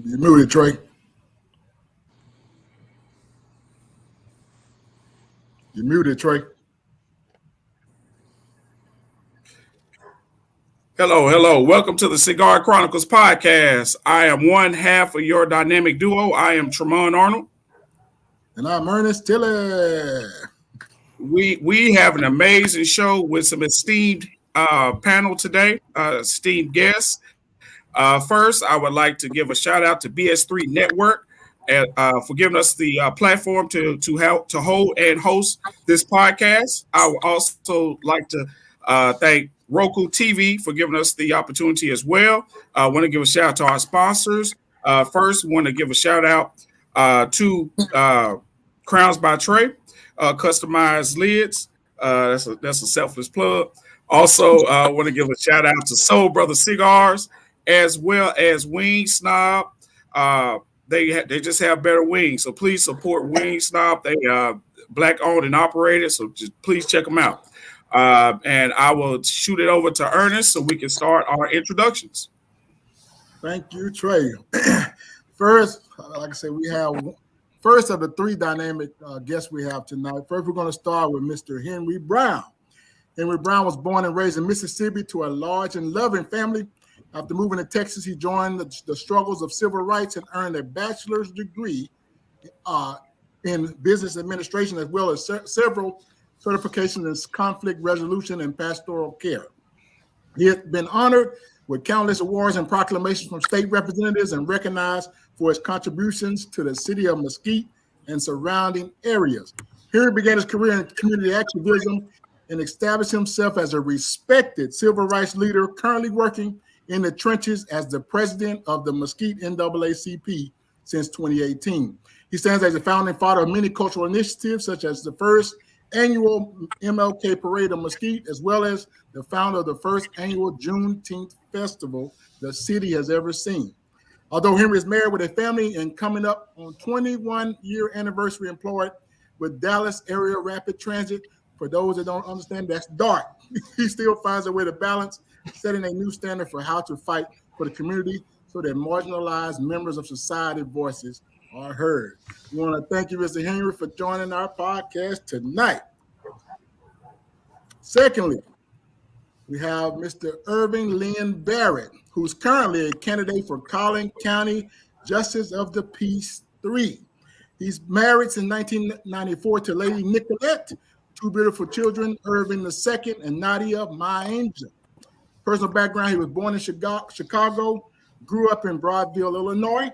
You muted, Trey. You muted, Trey. Hello. Welcome to the Cigar Chronicles podcast. I am one half of your dynamic duo. I am Tremont Arnold. And I'm Ernest Tilley. We have an amazing show with some esteemed panel today, esteemed guests. First, I would like to give a shout out to BS3 Network for giving us the platform to hold and host this podcast. I would also like to thank Roku TV for giving us the opportunity as well. I want to give a shout out to our sponsors. First, want to give a shout out to Crowns by Trey, customized lids. That's a selfless plug. Also, want to give a shout out to Soul Brother Cigars, as well as Wing Snob. They just have better wings, so please support Wing Snob. They Black owned and operated, so just please check them out. And I will shoot it over to Ernest so we can start our introductions. Thank you, Trey. First, like I said, we have first of the three dynamic guests we have tonight. First, we're going to start with Mr. Henry Brown. Henry Brown was born and raised in Mississippi to a large and loving family. After moving to Texas, he joined the struggles of civil rights and earned a bachelor's degree in business administration, as well as several certifications in conflict resolution and pastoral care. He has been honored with countless awards and proclamations from state representatives and recognized for his contributions to the city of Mesquite and surrounding areas. Henry began his career in community activism and established himself as a respected civil rights leader, currently working in the trenches as the president of the Mesquite NAACP since 2018. He stands as a founding father of many cultural initiatives, such as the first annual MLK Parade of Mesquite, as well as the founder of the first annual Juneteenth festival the city has ever seen. Although Henry is married with a family and coming up on 21-year anniversary employed with Dallas Area Rapid Transit, for those that don't understand, that's DART. He still finds a way to balance setting a new standard for how to fight for the community so that marginalized members of society voices are heard. We want to thank you, Mr. Henry, for joining our podcast tonight. Secondly, we have Mr. Irving Lynn Barrett, who's currently a candidate for Collin County Justice of the Peace 3. He's married since 1994 to Lady Nicolette, two beautiful children, Irving II and Nadia, my angel. Personal background, he was born in Chicago, grew up in Broadville, Illinois.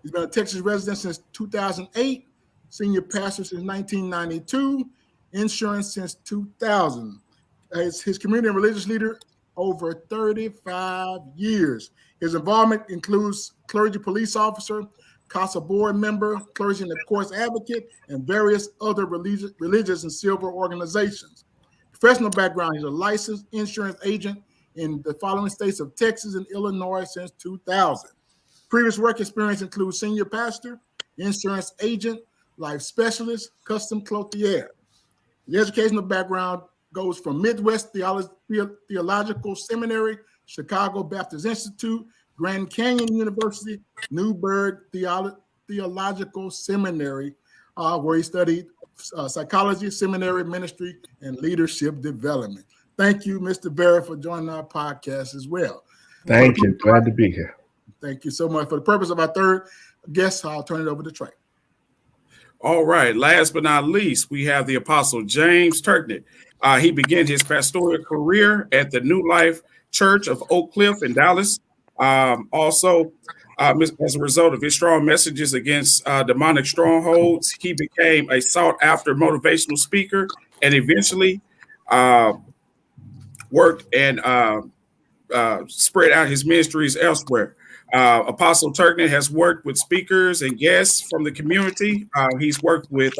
He's been a Texas resident since 2008, senior pastor since 1992, insurance since 2000. His community and religious leader over 35 years. His involvement includes clergy police officer, CASA board member, clergy and the courts advocate, and various other religious and civil organizations. Professional background, he's a licensed insurance agent in the following states of Texas and Illinois since 2000. Previous work experience includes senior pastor, insurance agent, life specialist, custom clothier. The educational background goes from Midwest Theological Seminary, Chicago Baptist Institute, Grand Canyon University, Newburgh Theological Seminary, where he studied psychology, seminary ministry, and leadership development. Thank you, Mr. Barrett, for joining our podcast as well. Thank you. Glad to be here. Thank you so much. For the purpose of our third guest, I'll turn it over to Trey. All right. Last but not least, we have the Apostle James Turknett. He began his pastoral career at the New Life Church of Oak Cliff in Dallas. Also, as a result of his strong messages against demonic strongholds, he became a sought-after motivational speaker and eventually worked and spread out his ministries elsewhere. Apostle Turknett has worked with speakers and guests from the community. He's worked with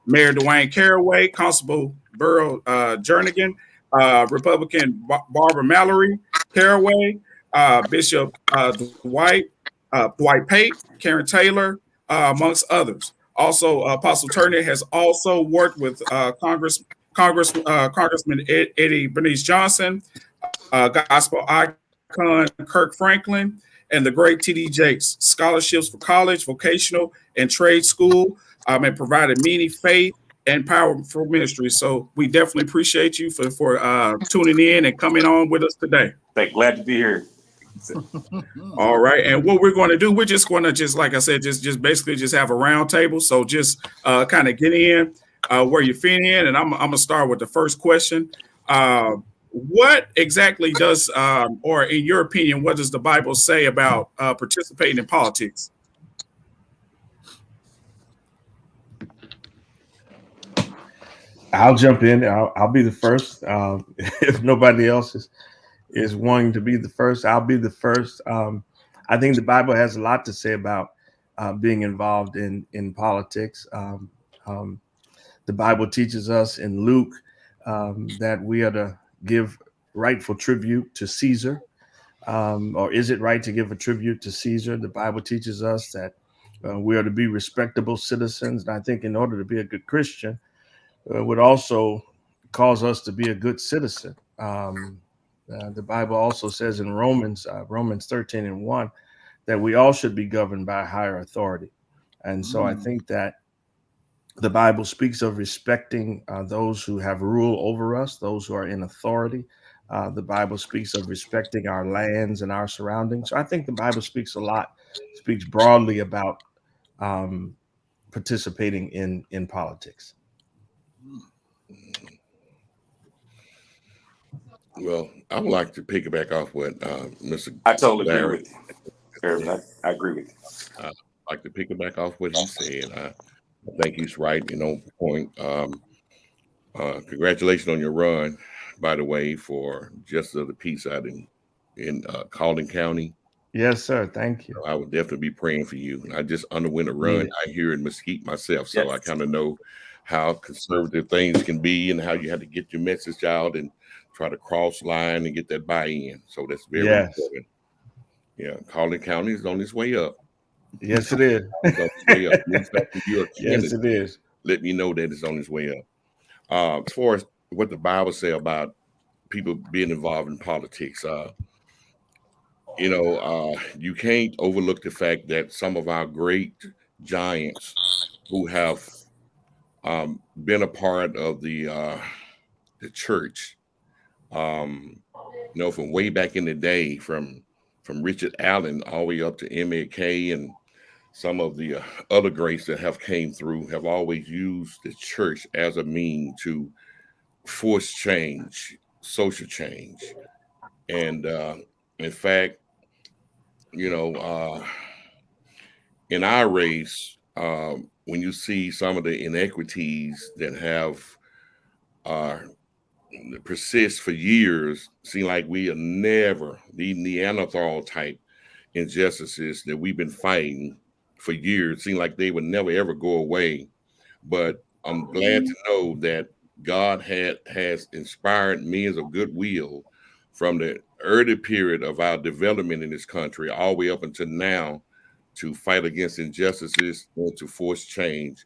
Mayor Dwayne Caraway, Constable Burrow Jernigan, Republican Barbara Mallory Caraway, Bishop Dwight Pate, Karen Taylor, amongst others. Also, Apostle Turknett has also worked with Congressman Eddie Bernice Johnson, gospel icon Kirk Franklin, and the great T.D. Jakes, scholarships for college, vocational, and trade school, and provided many faith and powerful ministries. So we definitely appreciate you for tuning in and coming on with us today. Glad to be here. All right, and what we're going to do, we're just going to like I said, just basically just have a round table. So just kind of get in where you fit in, and I'm gonna start with the first question. What exactly does, or in your opinion, what does the Bible say about participating in politics? I'll jump in. I'll be the first. If nobody else is wanting to be the first, I'll be the first. I think the Bible has a lot to say about being involved in politics. The Bible teaches us in Luke that we are to give rightful tribute to Caesar. Or is it right to give a tribute to Caesar? The Bible teaches us that we are to be respectable citizens. And I think in order to be a good Christian, would also cause us to be a good citizen. The Bible also says in Romans 13:1, that we all should be governed by a higher authority. And so I think that the Bible speaks of respecting those who have rule over us, those who are in authority. The Bible speaks of respecting our lands and our surroundings. So I think the Bible speaks broadly about participating in politics. Well, I would like to piggyback off what Mr. I totally Barrett. agree with you, Irvin. I agree with you. I'd like to piggyback off what he said. I think he's right, point. Congratulations on your run, by the way, for Justice of the Peace out in Colleton County. Yes, sir. Thank you. I would definitely be praying for you. I just underwent a run out here in Mesquite myself, so yes. I kind of know how conservative things can be and how you have to get your message out and try to cross line and get that buy-in. So that's very important. Yeah, Colleton County is on its way up. Yes, it is. It's on its way up. Yes, it is. Let me know that it's on its way up. As far as what the Bible says about people being involved in politics, you can't overlook the fact that some of our great giants who have been a part of the church, from way back in the day, from Richard Allen all the way up to MLK and some of the other greats that have came through, have always used the church as a means to force change, social change. And in fact, in our race, when you see some of the inequities that have persist for years, seem like we are never, the Neanderthal type injustices that we've been fighting for years, seem like they would never ever go away. But I'm glad to know that God has inspired men of goodwill from the early period of our development in this country all the way up until now to fight against injustices and to force change.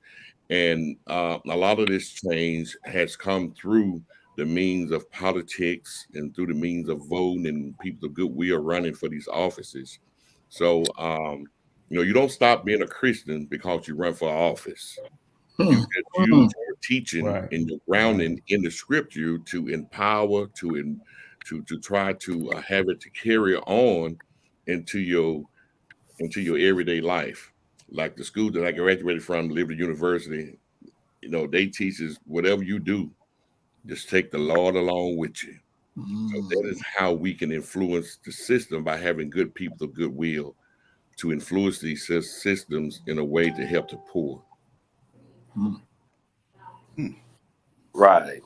And a lot of this change has come through the means of politics and through the means of voting and people of goodwill running for these offices. So, You don't stop being a Christian because you run for office. Hmm. You just use your teaching Right. and your grounding in the scripture to empower, to try to have it to carry on into your everyday life. Like the school that I graduated from, Liberty University, they teach us whatever you do, just take the Lord along with you. So that is how we can influence the system, by having good people of goodwill to influence these systems in a way to help the poor. Right.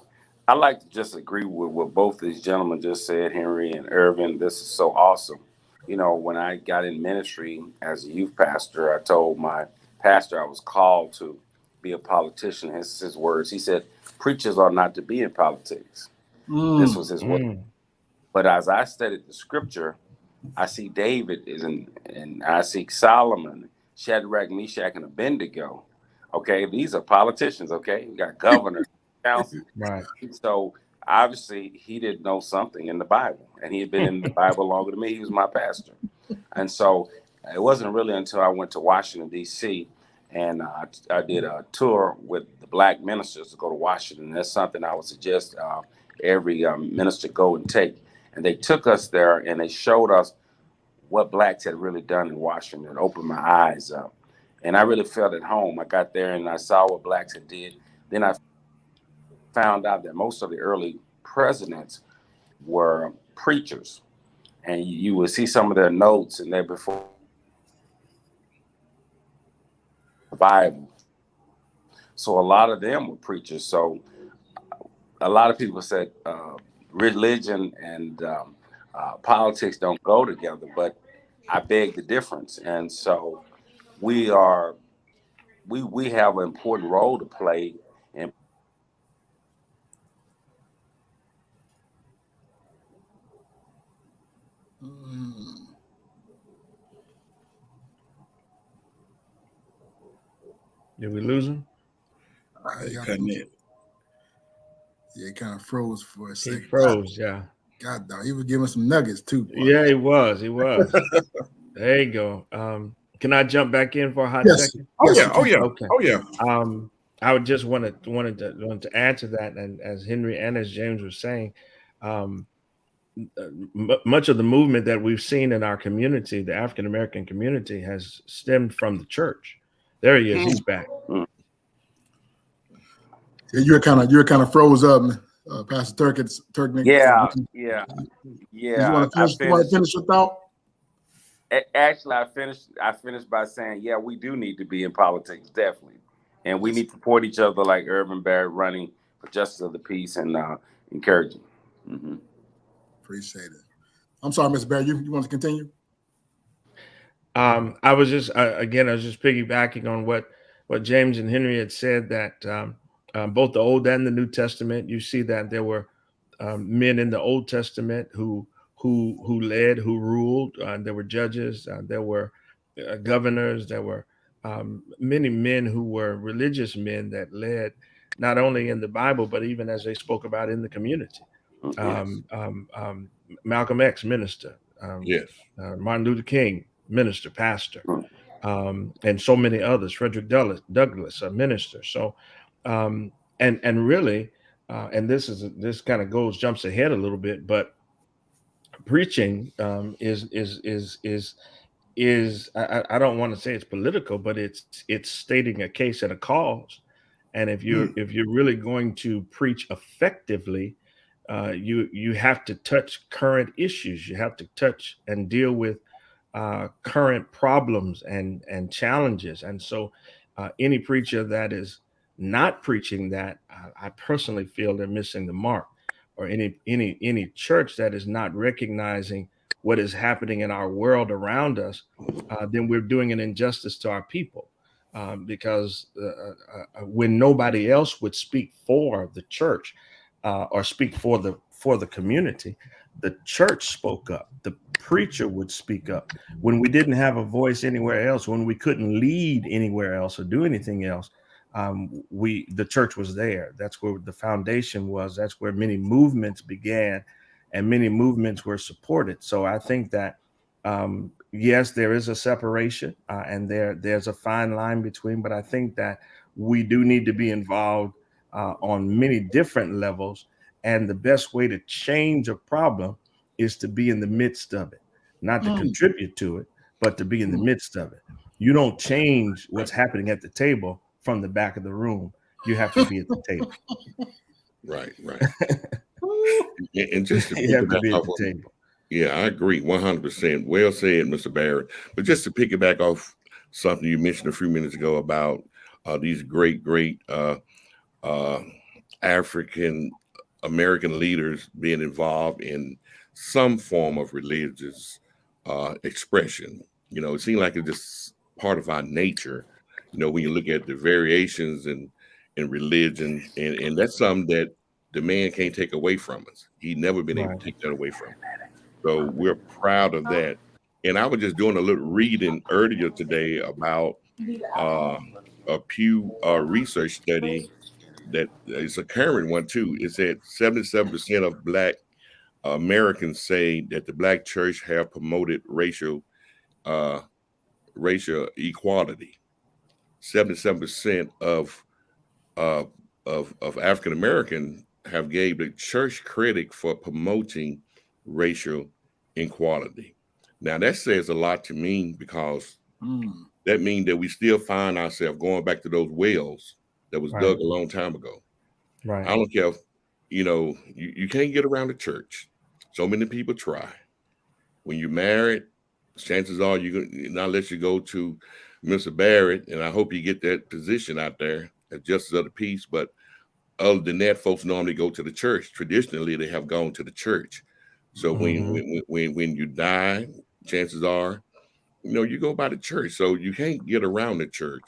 I like to just agree with what both these gentlemen just said, Henry and Irvin. This is so awesome. When I got in ministry as a youth pastor, I told my pastor I was called to be a politician. His words. He said, "Preachers are not to be in politics." This was his word. But as I studied the scripture, I see David and I see Solomon, Shadrach, Meshach, and Abednego. Okay, these are politicians. Okay, we got governors, council. Right. So obviously he didn't know something in the Bible, and he had been in the Bible longer than me. He was my pastor, and so it wasn't really until I went to Washington D.C. and I did a tour with the black ministers to go to Washington. That's something I would suggest every minister go and take. And they took us there and they showed us what blacks had really done in Washington. It opened my eyes up, and I really felt at home. I got there and I saw what blacks had did. Then I found out that most of the early presidents were preachers, and you would see some of their notes in there before the Bible. So a lot of them were preachers. So a lot of people said religion and politics don't go together, but I beg the difference. And so we have an important role to play in Did we lose him? Yeah, Cutting he kind of froze for a He second. froze. Yeah. God, dog, he was giving some nuggets too. Boy. Yeah, he was. He was. There you go. Can I jump back in for a hot second? Oh Yes, yeah, oh yeah, Okay. oh yeah. I would just wanted to add to that, and as Henry and as James was saying, much of the movement that we've seen in our community, the African American community, has stemmed from the church. There he is. He's back. Yeah, you're kind of froze up, Pastor Turknick. Yeah. You want to finish your thought? Actually, I finished by saying, yeah, we do need to be in politics, definitely, and we need to support each other, like Irvin Barrett running for justice of the peace and encouraging. Mm-hmm. Appreciate it. I'm sorry, Mr. Barrett. You want to continue? I was just piggybacking on what James and Henry had said, that both the Old and the New Testament, you see that there were men in the Old Testament who led, who ruled. There were judges, there were governors, there were many men who were religious men that led, not only in the Bible, but even as they spoke about in the community. Malcolm X, minister. Yes. Martin Luther King, minister, pastor. And so many others. Frederick Douglass, a minister. So, and really, and this kind of jumps ahead a little bit, but preaching is I don't want to say it's political, but it's stating a case and a cause. And if you're really going to preach effectively, you have to touch current issues. You have to touch and deal with current problems and challenges. And so any preacher that is not preaching that, I personally feel they're missing the mark. Or any church that is not recognizing what is happening in our world around us, then we're doing an injustice to our people. Because when nobody else would speak for the church or speak for the community, the church spoke up. The preacher would speak up. When we didn't have a voice anywhere else, when we couldn't lead anywhere else or do anything else, the church was there. That's where the foundation was. That's where many movements began, and many movements were supported. So I think that yes, there is a separation, and there's a fine line between. But I think that we do need to be involved on many different levels. And the best way to change a problem is to be in the midst of it, not to contribute to it, but to be in the midst of it. You don't change what's happening at the table from the back of the room. You have to be at the table. Right. And just to You have to be at off the table. yeah, I agree 100%. Well said, Mr. Barrett. But just to piggyback off something you mentioned a few minutes ago about these great African American leaders being involved in some form of religious expression. It seems like it's just part of our nature. When you look at the variations in religion, and that's something that the man can't take away from us. He's never been able to take that away from us. So we're proud of that. And I was just doing a little reading earlier today about a Pew research study that is a current one too. It said 77% of Black Americans say that the Black church have promoted racial equality. 77% of African American have gave the church credit for promoting racial equality. Now that says a lot to me, because that means that we still find ourselves going back to those wells that was dug a long time ago. Right. I don't care if, you can't get around the church. So many people try. When you're married, chances are not let you go to Mr. Barrett, and I hope you get that position out there as justice of the peace. But other than that, folks normally go to the church. Traditionally, they have gone to the church. So when you die, chances are, you go by the church. So you can't get around the church.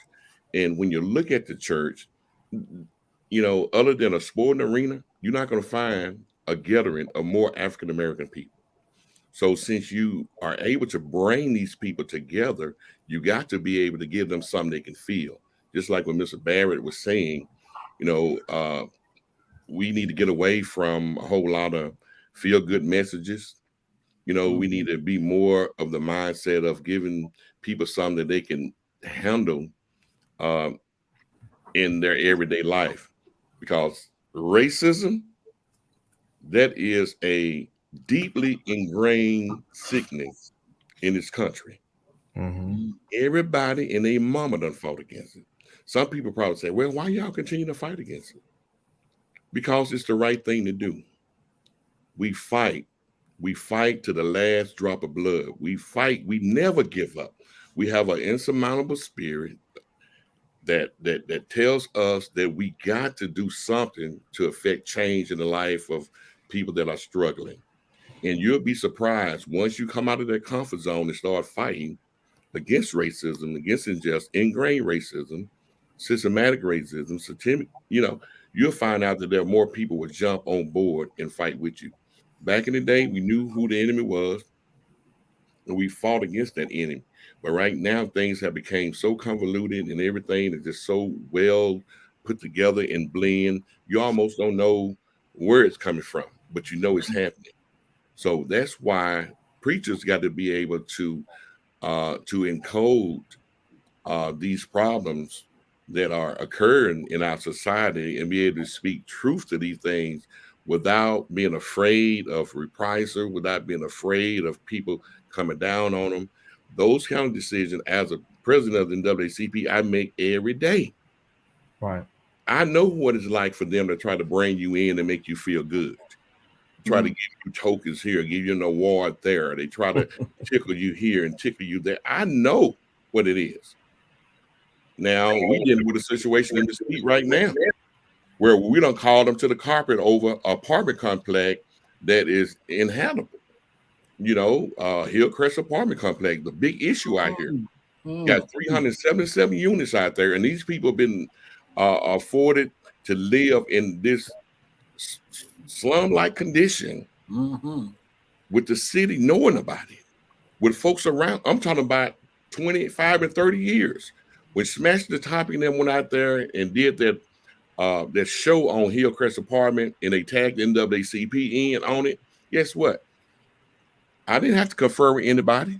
And when you look at the church, other than a sporting arena, you're not going to find a gathering of more African American people. So since you are able to bring these people together, you got to be able to give them something they can feel. Just like what Mr. Barrett was saying, we need to get away from a whole lot of feel-good messages. We need to be more of the mindset of giving people something that they can handle in their everyday life. Because racism, that is a deeply ingrained sickness in this country. Everybody and their mama done fought against it. Some people probably say, well, why y'all continue to fight against it? Because it's the right thing to do. We fight to the last drop of blood. We fight. We never give up. We have an insurmountable spirit that tells us that we got to do something to affect change in the life of people that are struggling. And you'll be surprised once you come out of that comfort zone and start fighting against racism, against ingrained racism, systematic racism, you'll find out that there are more people will jump on board and fight with you. Back in the day, we knew who the enemy was, and we fought against that enemy. But right now, things have become so convoluted, and everything is just so well put together and blend. You almost don't know where it's coming from, but you know it's happening. So that's why preachers got to be able to encode these problems that are occurring in our society and be able to speak truth to these things without being afraid of reprisal, without being afraid of people coming down on them. Those kind of decisions, as a president of the NAACP, I make every day. Right. I know what it's like for them to try to bring you in and make you feel good. Try to give you tokens here, give you an award there. They try to tickle you here and tickle you there. I know what it is. Now, we dealing with a situation in the street right now where we don't call them to the carpet over an apartment complex that is inhabitable. Hillcrest apartment complex, the big issue out here. Got 377 units out there, and these people have been afforded to live in this slum-like condition with the city knowing about it, with folks around. I'm talking about 25 and 30 years. When Smash the Topic and them went out there and did that show on Hillcrest Apartment, and they tagged NAACP in on it, guess what? I didn't have to confer with anybody.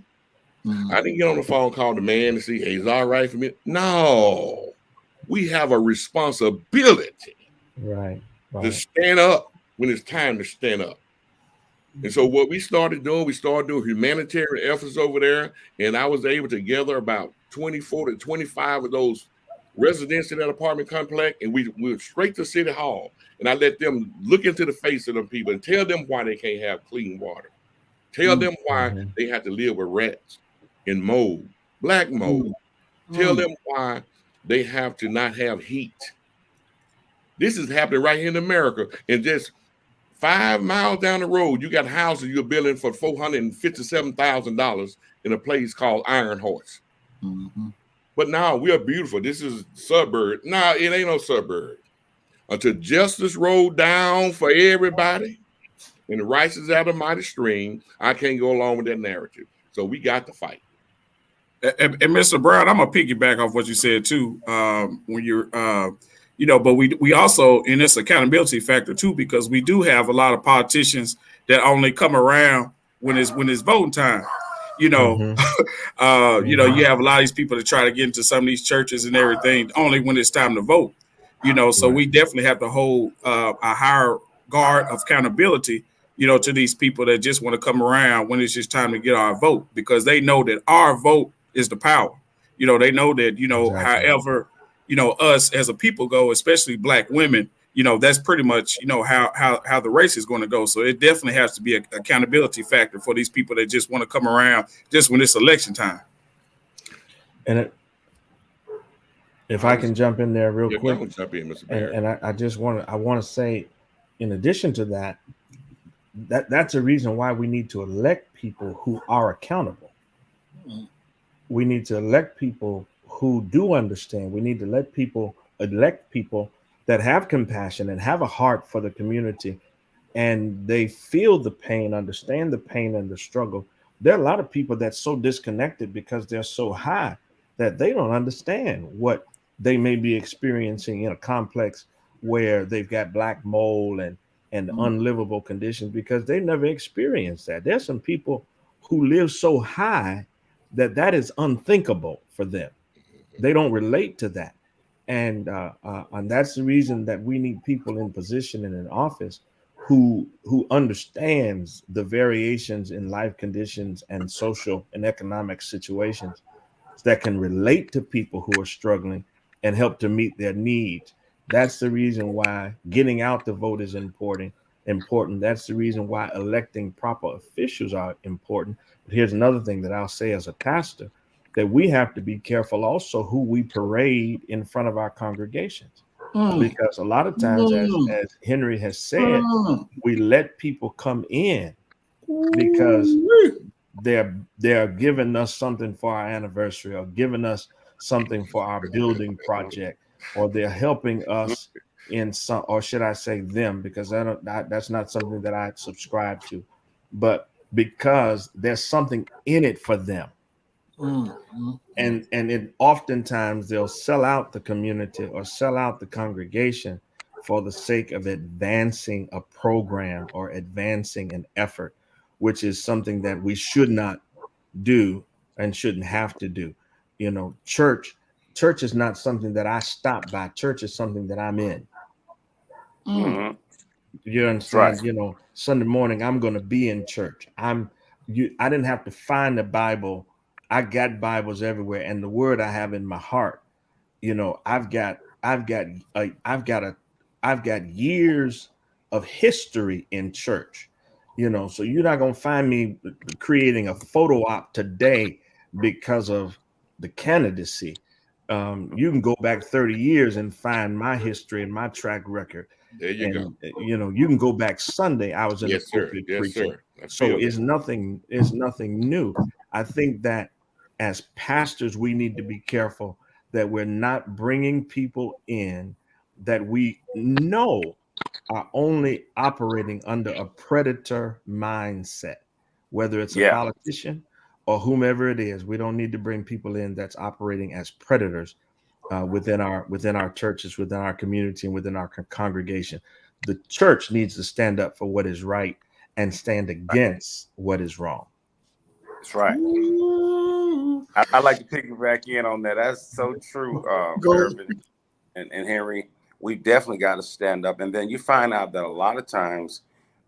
I didn't get on the phone, call the man to see, hey, is it all right for me? No, we have a responsibility Right. to stand up when it's time to stand up. And so what we started doing humanitarian efforts over there, and I was able to gather about 24 to 25 of those residents in that apartment complex, and we went straight to City Hall, and I let them look into the face of them people and tell them why they can't have clean water. Tell them why they have to live with rats and mold, black mold. Tell them why they have to not have heat. This is happening right here in America, and just 5 miles down the road, you got houses you're building for $457,000 in a place called Iron Horse. But now we are beautiful. This is suburb. No, it ain't no suburb. Until justice rolled down for everybody and the righteous out of mighty stream, I can't go along with that narrative. So we got to fight. And Mr. Brown, I'm gonna piggyback off what you said too. When you're, but we also, and it's accountability factor too, because we do have a lot of politicians that only come around when it's voting time. You have a lot of these people that try to get into some of these churches and everything only when it's time to vote. So we definitely have to hold a higher guard of accountability, to these people that just want to come around when it's just time to get our vote, because they know that our vote is the power. They know that, Exactly. however, us as a people go, especially black women, that's pretty much, how the race is going to go. So it definitely has to be an accountability factor for these people that just want to come around just when it's election time. And if I can jump in there real quick, jump in, Mr. Barrett. And I want to say, in addition to that, that's a reason why we need to elect people who are accountable. We need to elect people who do understand. We need to elect people that have compassion and have a heart for the community, and they feel the pain, understand the pain and the struggle. There are a lot of people that's so disconnected because they're so high that they don't understand what they may be experiencing in a complex where they've got black mold and unlivable conditions, because they never experienced that. There's some people who live so high that is unthinkable for them. They don't relate to that. And that's the reason that we need people in position and in office who understands the variations in life conditions and social and economic situations, that can relate to people who are struggling and help to meet their needs. That's the reason why getting out the vote is important. That's the reason why electing proper officials are important. But here's another thing that I'll say as a pastor, that we have to be careful also who we parade in front of our congregations. Because a lot of times, as Henry has said, we let people come in because they're giving us something for our anniversary, or giving us something for our building project, or they're helping us in some, or should I say them, because that's not something that I subscribe to, but because there's something in it for them. And it oftentimes they'll sell out the community or sell out the congregation for the sake of advancing a program or advancing an effort, which is something that we should not do and shouldn't have to do. Church is not something that I stop by. Church is something that I'm in. You understand? Right. Sunday morning I'm going to be in church. I didn't have to find the Bible. I got Bibles everywhere, and the word I have in my heart. I've got years of history in church. So you're not going to find me creating a photo op today because of the candidacy. You can go back 30 years and find my history and my track record. There you go. You can go back Sunday. I was in the pulpit preaching. So it's nothing new. I think that as pastors, we need to be careful that we're not bringing people in that we know are only operating under a predator mindset, whether it's a politician or whomever it is. We don't need to bring people in that's operating as predators within our churches, within our community, and within our congregation. The church needs to stand up for what is right and stand against what is wrong. That's right. I like to piggyback in on that. That's so true, Go. Urban and Henry. We definitely got to stand up. And then you find out that a lot of times,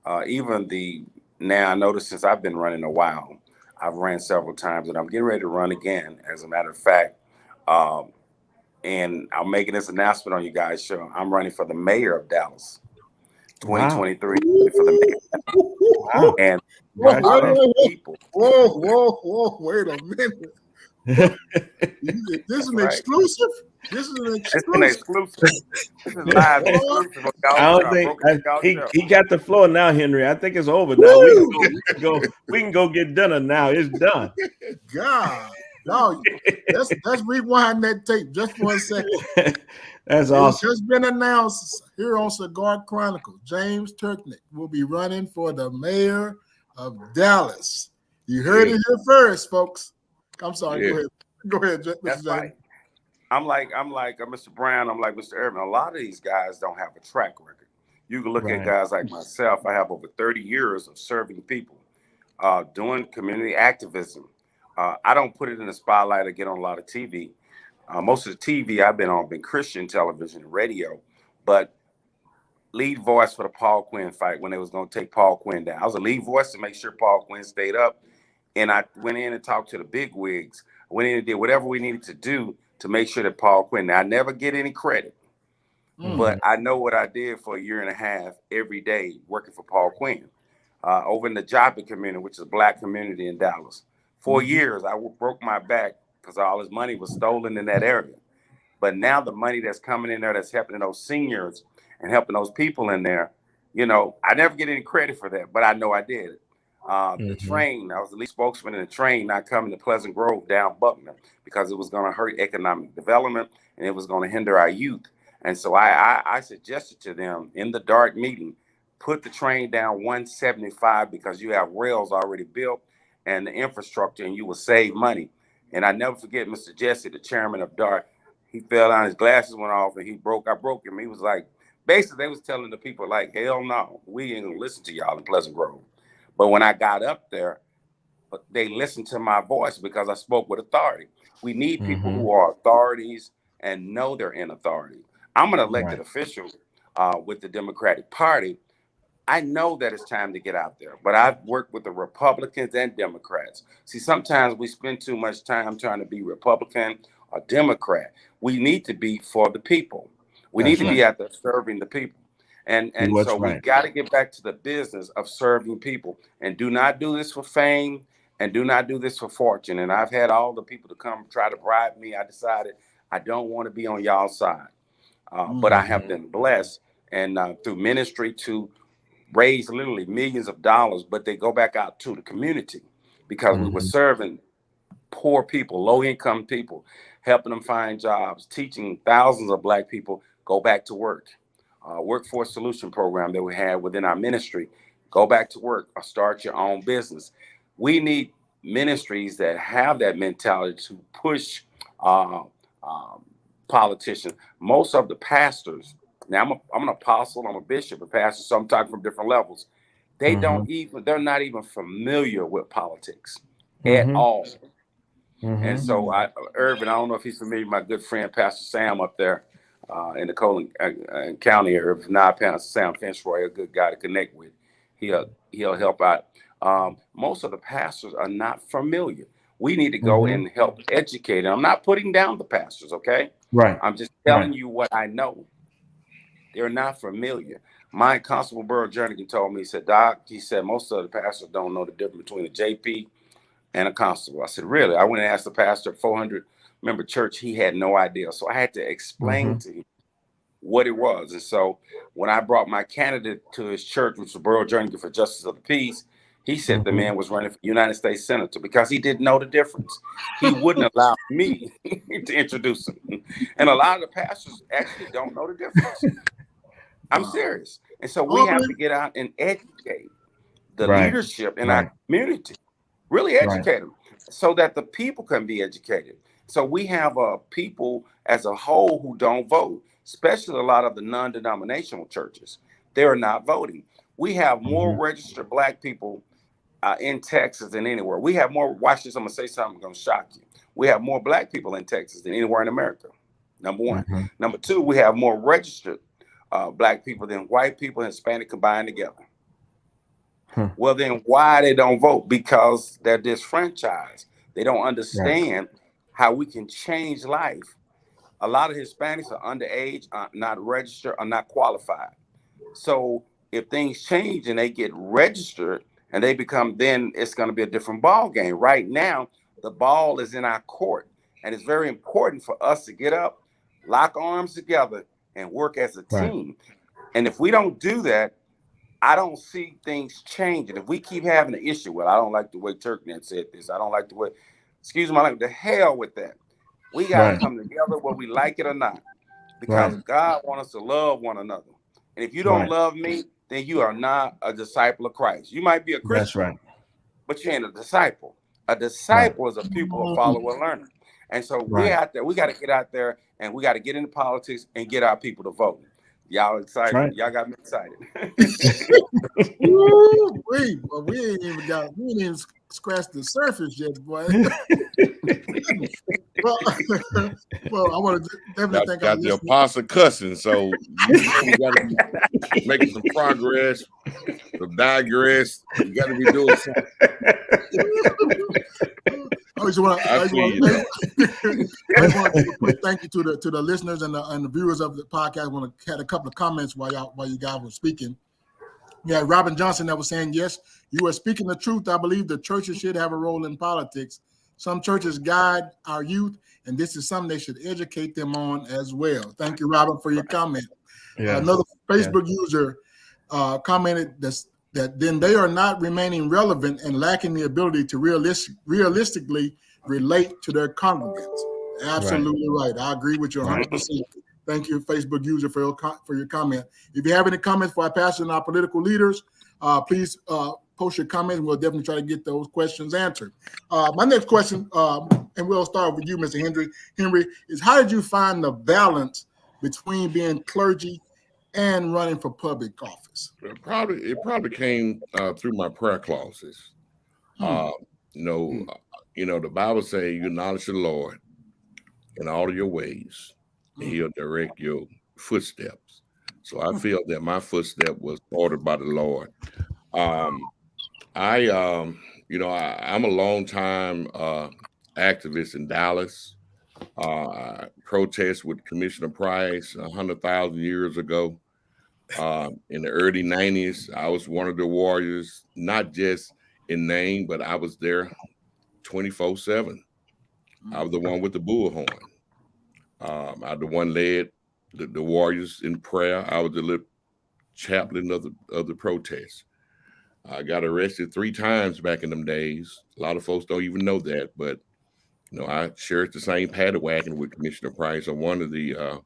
now I notice since I've been running a while, I've ran several times and I'm getting ready to run again. As a matter of fact, and I'm making this announcement on you guys' show. I'm running for the mayor of Dallas, Wow. 2023 for the mayor. Wow. And a Whoa, lot of people. whoa, wait a minute. This is an right. exclusive. This is an It's an exclusive. exclusive. This is live exclusive on I y'all don't show. think Broken show. he got the floor now, Henry. I think it's over now. We can go get dinner now. It's done. God, no, let's rewind that tape just for a second. That's It's awesome. just been announced here on Cigar Chronicles. James Turknick will be running for the mayor of Dallas. You heard it here first, folks. I'm sorry. Yeah. Go ahead, Mr. That's James. right. I'm like Mr. Brown. I'm like Mr. Irvin. A lot of these guys don't have a track record. You can look at guys like myself. I have over 30 years of serving people, doing community activism. I don't put it in the spotlight or get on a lot of TV. Most of the TV I've been on been Christian television and radio, but lead voice for the Paul Quinn fight when they was going to take Paul Quinn down. I was a lead voice to make sure Paul Quinn stayed up. And I went in and talked to the big wigs. I went in and did whatever we needed to do to make sure that Paul Quinn. Now, I never get any credit, but I know what I did for a year and a half every day working for Paul Quinn over in the Jobbing community, which is a black community in Dallas. For years, I broke my back because all his money was stolen in that area. But now the money that's coming in there, that's helping those seniors and helping those people in there, you know, I never get any credit for that, but I know I did it. The train, I was the lead spokesman in the train not coming to Pleasant Grove down Buckner because it was going to hurt economic development and it was going to hinder our youth. And so I suggested to them in the dark meeting, put the train down 175 because you have rails already built and the infrastructure and you will save money. And I never forget Mr. Jesse, the chairman of DART. He fell down, his glasses went off and I broke him. He was like, basically they was telling the people like, hell no, we ain't gonna listen to y'all in Pleasant Grove. But when I got up there, they listened to my voice because I spoke with authority. We need people who are authorities and know they're in authority. I'm an elected official with the Democratic Party. I know that it's time to get out there, but I've worked with the Republicans and Democrats. See, sometimes we spend too much time trying to be Republican or Democrat. We need to be for the people. We need to be out there serving the people. And so we got to get back to the business of serving people and do not do this for fame and do not do this for fortune. And I've had all the people to come try to bribe me. I decided I don't want to be on y'all's side, but I have been blessed and through ministry to raise literally millions of dollars, but they go back out to the community because we were serving poor people, low income people, helping them find jobs, teaching thousands of Black people go back to work. Workforce solution program that we had within our ministry, go back to work or start your own business. We need ministries that have that mentality to push politicians. Most of the pastors, now I'm an apostle, I'm a bishop, a pastor, so I'm talking from different levels. They they're not even familiar with politics at all. And so Irvin, I don't know if he's familiar with my good friend, Pastor Sam up there in the Colon County area. If not, Pastor Sam Fitzroy, a good guy to connect with. He'll help out. Most of the pastors are not familiar. We need to go and help educate. And I'm not putting down the pastors, okay? Right. I'm just telling you what I know. They're not familiar. My Constable Burl Jernigan told me, he said, Doc, he said, most of the pastors don't know the difference between a JP and a constable. I said, really? I went and asked the pastor at 400 member church. He had no idea. So I had to explain to him what it was. And so when I brought my candidate to his church, which was Burl Jernigan for Justice of the Peace, he said the man was running for United States Senator because he didn't know the difference. He wouldn't allow me to introduce him. And a lot of the pastors actually don't know the difference. I'm serious. And so we have to get out and educate the leadership in our community. Really educate them so that the people can be educated. So we have people as a whole who don't vote, especially a lot of the non-denominational churches. They're not voting. We have more registered Black people in Texas than anywhere. We have more, watch this, I'm going to say something going to shock you. we have more black people in Texas than anywhere in America. Number one. Mhm. Number two, we have more registered black people than white people and Hispanic combined together. Well, then why they don't vote? Because they're disfranchised. They don't understand how we can change life. A lot of Hispanics are underage, not registered, are not qualified. So if things change and they get registered and they become, then it's going to be a different ball game. Right now, the ball is in our court, and it's very important for us to get up, lock arms together, and work as a team. And if we don't do that, I don't see things changing. If we keep having an issue, well, I don't like the way Turknet said this. I don't like the way, excuse my language, the hell with that. We got to come together whether we like it or not, because God wants us to love one another. And if you don't love me, then you are not a disciple of Christ. You might be a Christian, but you ain't a disciple. A disciple is a pupil, a follower, a learner. And so we got to get out there and we got to get into politics and get our people to vote. Y'all excited? Y'all got me excited. Well, we ain't even scratched the surface yet, boy. well, I want to definitely got the apostle cussing, so you got to be making some progress, some digress. You got to be doing something. I just want to give a quick thank you to the listeners and the viewers of the podcast. I want to add a couple of comments while you guys were speaking. We had Robin Johnson that was saying, yes, you are speaking the truth. I believe the churches should have a role in politics. Some churches guide our youth, and this is something they should educate them on as well. Thank you, Robin, for your comment. Another Facebook user commented that then they are not remaining relevant and lacking the ability to realistically relate to their congregants. Absolutely right. I agree with you 100%. Thank you, Facebook user, for your comment. If you have any comments for our pastors and our political leaders, please post your comments, and we'll definitely try to get those questions answered. My next question, and we'll start with you, Mr. Henry, is how did you find the balance between being clergy and running for public office? It probably came through my prayer clauses. The Bible says you acknowledge the Lord in all of your ways, and He'll direct your footsteps. So I feel that my footstep was ordered by the Lord. I'm a long time activist in Dallas. I protest with Commissioner Price 100,000 years ago. In the early 90s, I was one of the warriors, not just in name, but I was there 24/7. I was the one with the bullhorn. I was the one led the warriors in prayer. I was the little chaplain of the protest. I got arrested 3 times back in them days. A lot of folks don't even know that, but I shared the same paddy wagon with Commissioner Price on one of the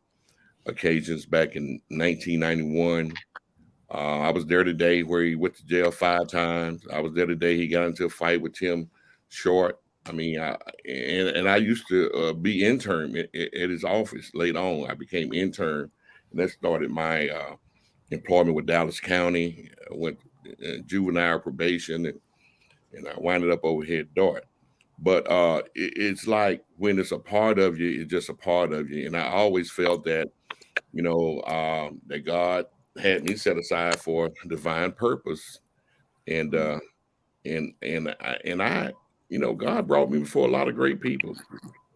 occasions back in 1991. I was there the day where he went to jail 5 times. I was there the day he got into a fight with Tim Short. I mean, I used to be intern at his office. Later on, I became intern, and that started my employment with Dallas County. I went juvenile probation, and I winded up over here at Dart. But it's like when it's a part of you, it's just a part of you. And I always felt that, that God had me set aside for divine purpose, and I God brought me before a lot of great people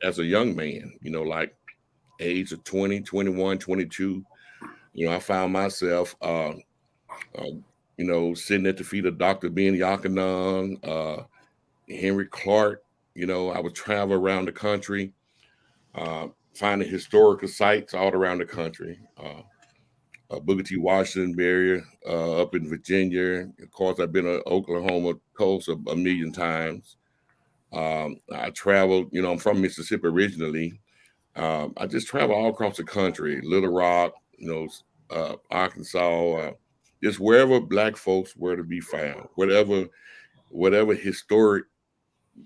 as a young man, like age of 20, 21, 22. I found myself, sitting at the feet of Dr. Ben Yakanan, Henry Clark. I would travel around the country, finding historical sites all around the country. Booker T. Washington barrier up in Virginia. Of course, I've been to Oklahoma coast a million times. I traveled, I'm from Mississippi originally. I just travel all across the country, Little Rock, Arkansas, just wherever Black folks were to be found, whatever historic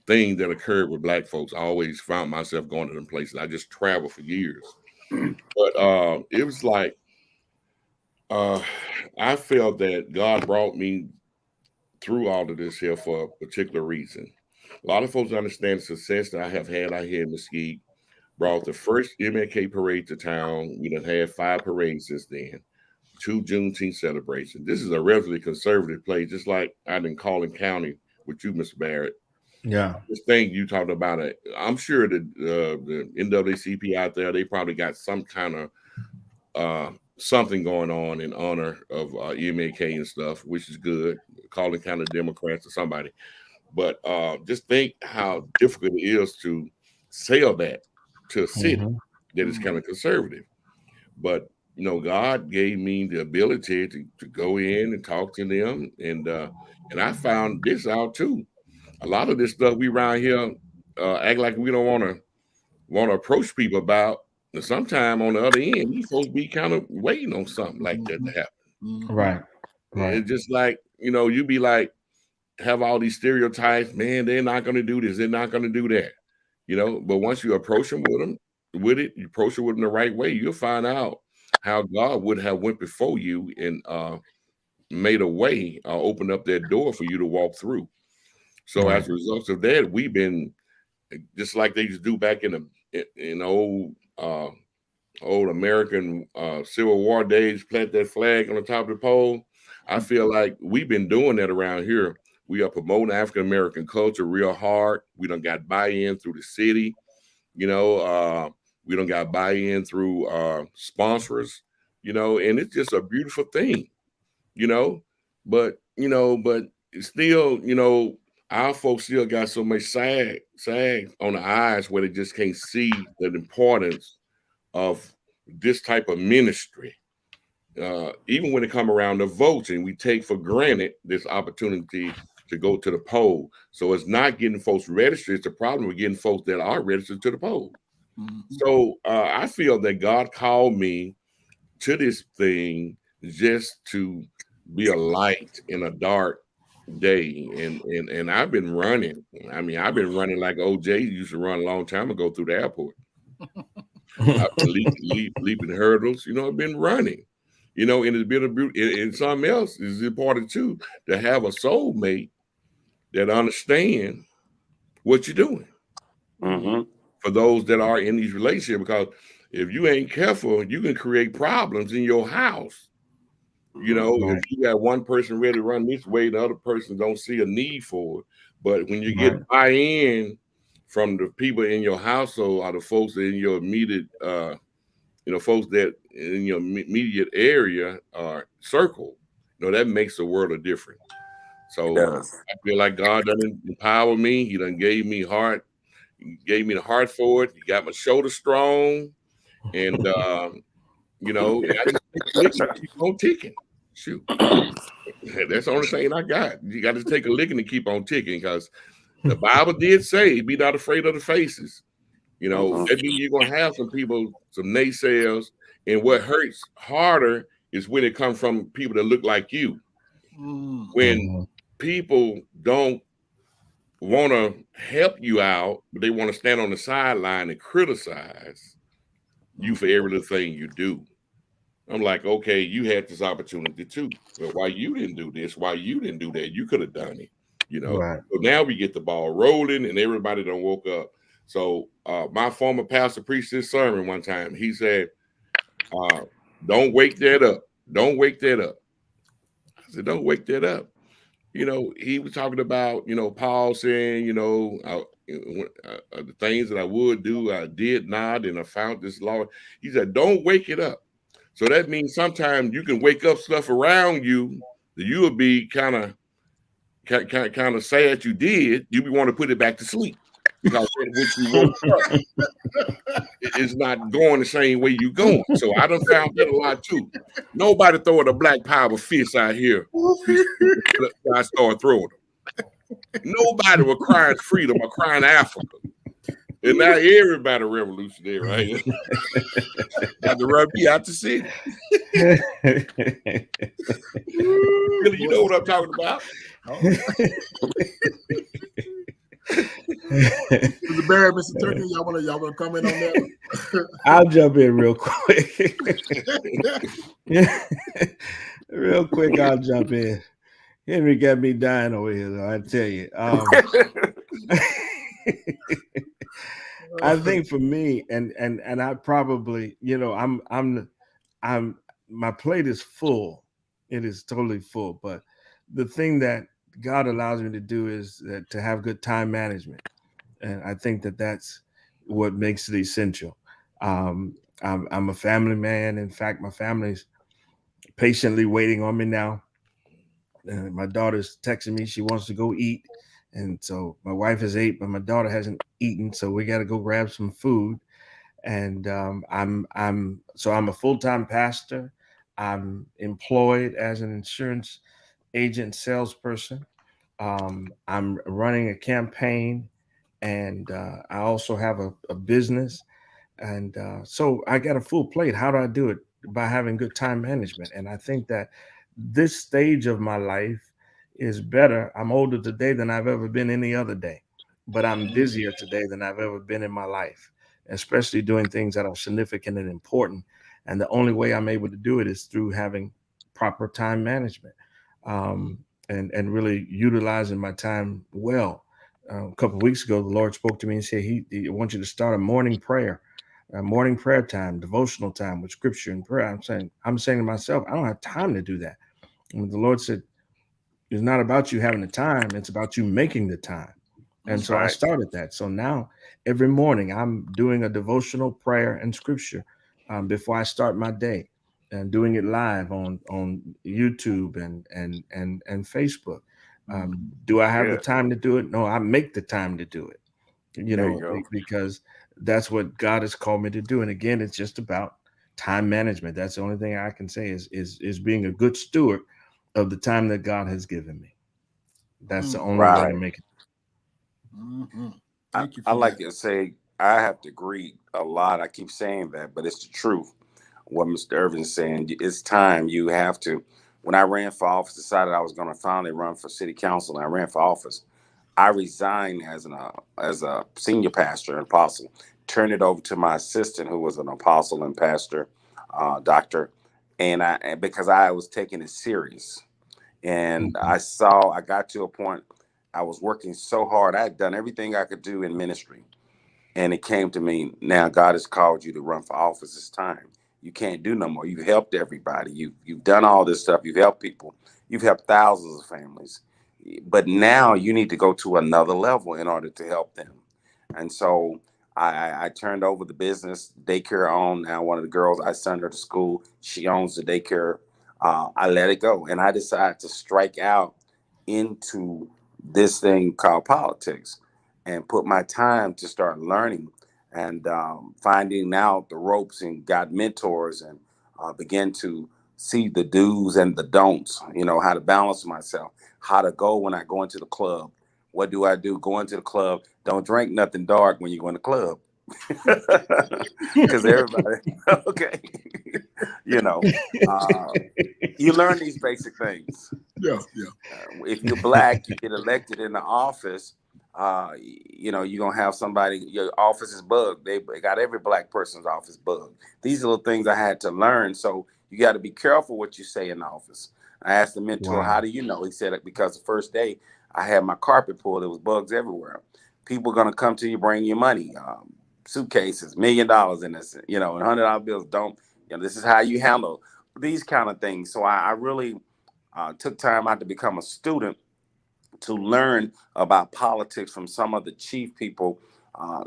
thing that occurred with Black folks, I always found myself going to them places. I just traveled for years. But it was like, I felt that God brought me through all of this here for a particular reason. A lot of folks understand the success that I have had out here in Mesquite. Brought the first MLK parade to town. We done had 5 parades since then, 2 Juneteenth celebrations. This is a relatively conservative place, just like I'm in Collin County with you, Mr. Barrett. Yeah. This thing you talked about, I'm sure that the NAACP out there, they probably got some kind of something going on in honor of MLK and stuff, which is good. Collin County Democrats or somebody. But just think how difficult it is to sell that to a city that is kind of conservative. But God gave me the ability to go in and talk to them, and I found this out too. A lot of this stuff we around here act like we don't want to approach people about. And sometime on the other end, we supposed to be kind of waiting on something like that to happen. Right. It's just like you be like, have all these stereotypes. Man, they're not going to do this. They're not going to do that. But once you approach them with it, you approach it with them the right way, you'll find out how God would have went before you and made a way, opened up that door for you to walk through. So as a result of that, we've been just like they used to do back in the old American Civil War days, plant that flag on the top of the pole. I feel like we've been doing that around here. We are promoting African American culture real hard. We done got buy-in through the city. We done got buy-in through sponsors. And it's just a beautiful thing. But still, our folks still got so much sag on the eyes where they just can't see the importance of this type of ministry. Even when it come around to voting, we take for granted this opportunity to go to the poll. So it's not getting folks registered. It's the problem with getting folks that are registered to the poll. So I feel that God called me to this thing just to be a light in a dark day. And I've been running. I mean, I've been running like OJ used to run a long time ago through the airport. I've been leaping hurdles. I've been running. And it's been and something else is important too, to have a soulmate that understand what you're doing. For those that are in these relationships, because if you ain't careful, you can create problems in your house. If you got one person ready to run this way, the other person don't see a need for it. But when you get buy-in from the people in your household or the folks in your immediate, folks that in your immediate area or circle, that makes a world of difference. So I feel like God done empower me. He done gave me heart. He gave me the heart for it. He got my shoulder strong. And, I just keep on ticking. Shoot. That's the only thing I got. You got to take a licking to keep on ticking, because the Bible did say, be not afraid of the faces. That means you're going to have some people, some naysayers. And what hurts harder is when it comes from people that look like you. When people don't want to help you out, but they want to stand on the sideline and criticize you for every little thing you do. I'm like, okay, you had this opportunity too. But why you didn't do this? Why you didn't do that? You could have done it. Right. So now we get the ball rolling and everybody done woke up. So my former pastor preached this sermon one time. He said, don't wake that up. Don't wake that up. I said, don't wake that up. He was talking about, Paul saying, the things that I would do, I did not, and I found this law. He said, don't wake it up. So that means sometimes you can wake up stuff around you that you will be kind of sad you did. You want to put it back to sleep, because what you woke up is not going the same way you going. So I done found that a lot too. Nobody throwing a black power fist out here. I start throwing them. Nobody was crying freedom or crying Africa. And now everybody revolutionary, right? Got to rub me out the city. You know what I'm talking about? Mr. Barrett, Mr. Turkey, y'all wanna comment on that? I'll jump in real quick. Real quick, I'll jump in. Henry got me dying over here, though, I tell you. I think for me, and I probably, I'm my plate is full. It is totally full. But the thing that God allows me to do is to have good time management, and I think that that's what makes it essential. I'm a family man. In fact, my family's patiently waiting on me now. And my daughter's texting me; she wants to go eat, and so my wife has ate, but my daughter hasn't eaten. So we got to go grab some food. And I'm a full time pastor. I'm employed as an insurance agent salesperson. I'm running a campaign, and I also have a business. And so I got a full plate. How do I do it? By having good time management. And I think that this stage of my life is better. I'm older today than I've ever been any other day, but I'm busier today than I've ever been in my life, especially doing things that are significant and important. And the only way I'm able to do it is through having proper time management, and really utilizing my time well. A couple of weeks ago, the Lord spoke to me and said, he wants you to start a morning prayer time, devotional time with scripture and prayer. I'm saying to myself, I don't have time to do that. And the Lord said, it's not about you having the time, it's about you making the time. And That's so I right. started that. So now every morning I'm doing a devotional prayer and scripture before I start my day, and doing it live on YouTube and Facebook. Do I have the Good. time to do it? No, I make the time to do it, There you go. because that's what God has called me to do. And again, it's just about time management. That's the only thing I can say is being a good steward of the time that God has given me. That's the only way to Right. make it. Mm-hmm. I, Thank you I for like that. to say I have to agree a lot. I keep saying that, but it's the truth. What Mr. Irvin's saying, it's time you have to. When I ran for office, decided I was going to finally run for city council, and I ran for office. I resigned as a senior pastor and apostle, turned it over to my assistant, who was an apostle and pastor, doctor, and because I was taking it serious, and Mhm. I got to a point. I was working so hard. I had done everything I could do in ministry, and it came to me, now God has called you to run for office. It's time. You can't do no more. You've helped everybody. You've done all this stuff. You've helped people. You've helped thousands of families. But now you need to go to another level in order to help them. And so I turned over the business, daycare on. Now one of the girls, I sent her to school. She owns the daycare. I let it go. And I decided to strike out into this thing called politics and put my time to start learning and finding out the ropes, and got mentors, and began to see the do's and the don'ts, how to balance myself, how to go when I go into the club. What do I do? Go into the club. Don't drink nothing dark when you go in the club. Because everybody, okay, you know, uh, you learn these basic things. Yeah, yeah. If you're black, you get elected in the office. You're gonna have somebody. Your office is bugged. They got every black person's office bugged. These are the things I had to learn. So you got to be careful what you say in the office. I asked the mentor, "How Wow. do you know?" He said, "Because the first day I had my carpet pulled, there was bugs everywhere. People are gonna come to you, bring you money, suitcases, $1 million in this, and $100 bills. Don't. This is how you handle these kind of things." So I really took time out to become a student to learn about politics from some of the chief people.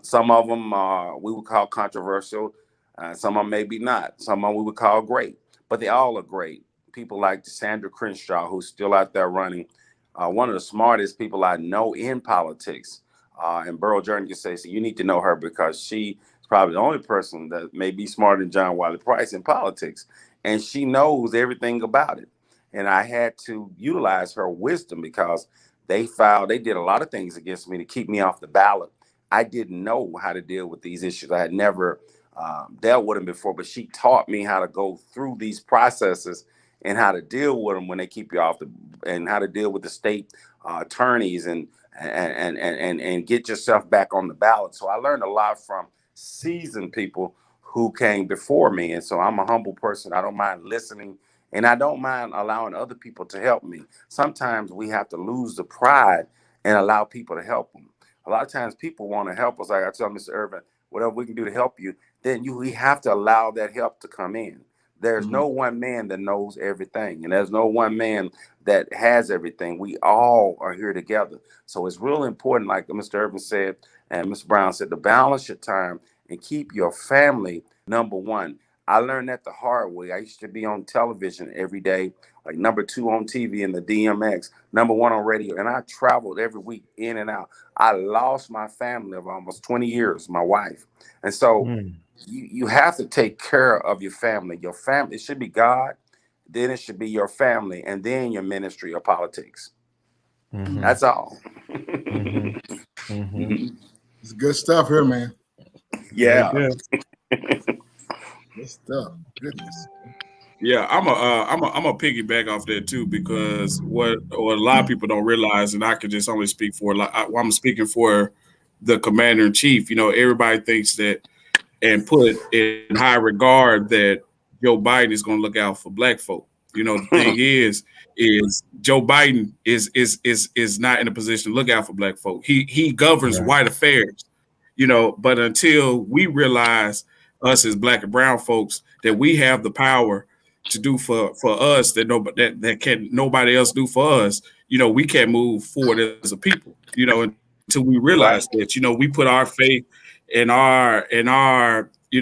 Some of them we would call controversial. Some of them maybe not. Some of them we would call great. But they all are great. People like Sandra Crenshaw, who's still out there running. One of the smartest people I know in politics. And Burl Journey can say, so you need to know her because she is probably the only person that may be smarter than John Wiley Price in politics. And she knows everything about it. And I had to utilize her wisdom because they did a lot of things against me to keep me off the ballot. I didn't know how to deal with these issues. I had never dealt with them before, but she taught me how to go through these processes and how to deal with them when they keep you off and how to deal with the state attorneys and get yourself back on the ballot. So I learned a lot from seasoned people who came before me. And so I'm a humble person. I don't mind listening and I don't mind allowing other people to help me. Sometimes we have to lose the pride and allow people to help them. A lot of times people want to help us. Like I tell Mr. Irvin, whatever we can do to help you, then we have to allow that help to come in. There's no one man that knows everything, and there's no one man that has everything. We all are here together. So it's real important, like Mr. Irvin said, and Mr. Brown said, to balance your time and keep your family number one. I learned that the hard way. I used to be on television every day, like number 2 on TV in the DMX, number 1 on radio, and I traveled every week in and out. I lost my family of almost 20 years, my wife. And so you have to take care of your family. Your family, it should be God, then it should be your family, and then your ministry or politics. That's all. It's good stuff here, man. Yeah. Good stuff. Goodness. Yeah, I'm a piggyback off that too, because what a lot of people don't realize, and I can just only speak for I'm speaking for the commander in chief. You know, everybody thinks that and put in high regard that Joe Biden is going to look out for black folk. You know, the thing is Joe Biden is not in a position to look out for black folk. He governs white affairs. You know, but until we realize, us as black and brown folks, that we have the power to do for us that nobody else do for us, you know, we can't move forward as a people, you know, until we realize that, you know, we put our faith in our we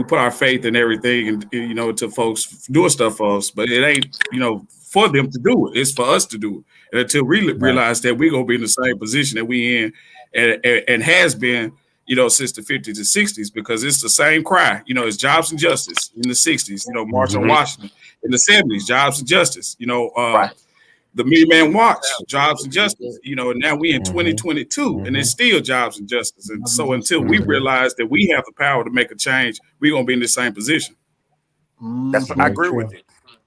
put our faith in everything, and you know, to folks doing stuff for us, but it ain't, you know, for them to do it. It's for us to do it. And until we realize that we're gonna be in the same position that we in, and has been, you know, since the 50s and 60s, because it's the same cry. You know, it's jobs and justice in the 60s. You know, March on Washington in the 70s, jobs and justice. You know, the Million Man Watch, jobs and justice. You know, and now we in 2022, and it's still jobs and justice. And so until we realize that we have the power to make a change, we're gonna be in the same position. That's I agree with you.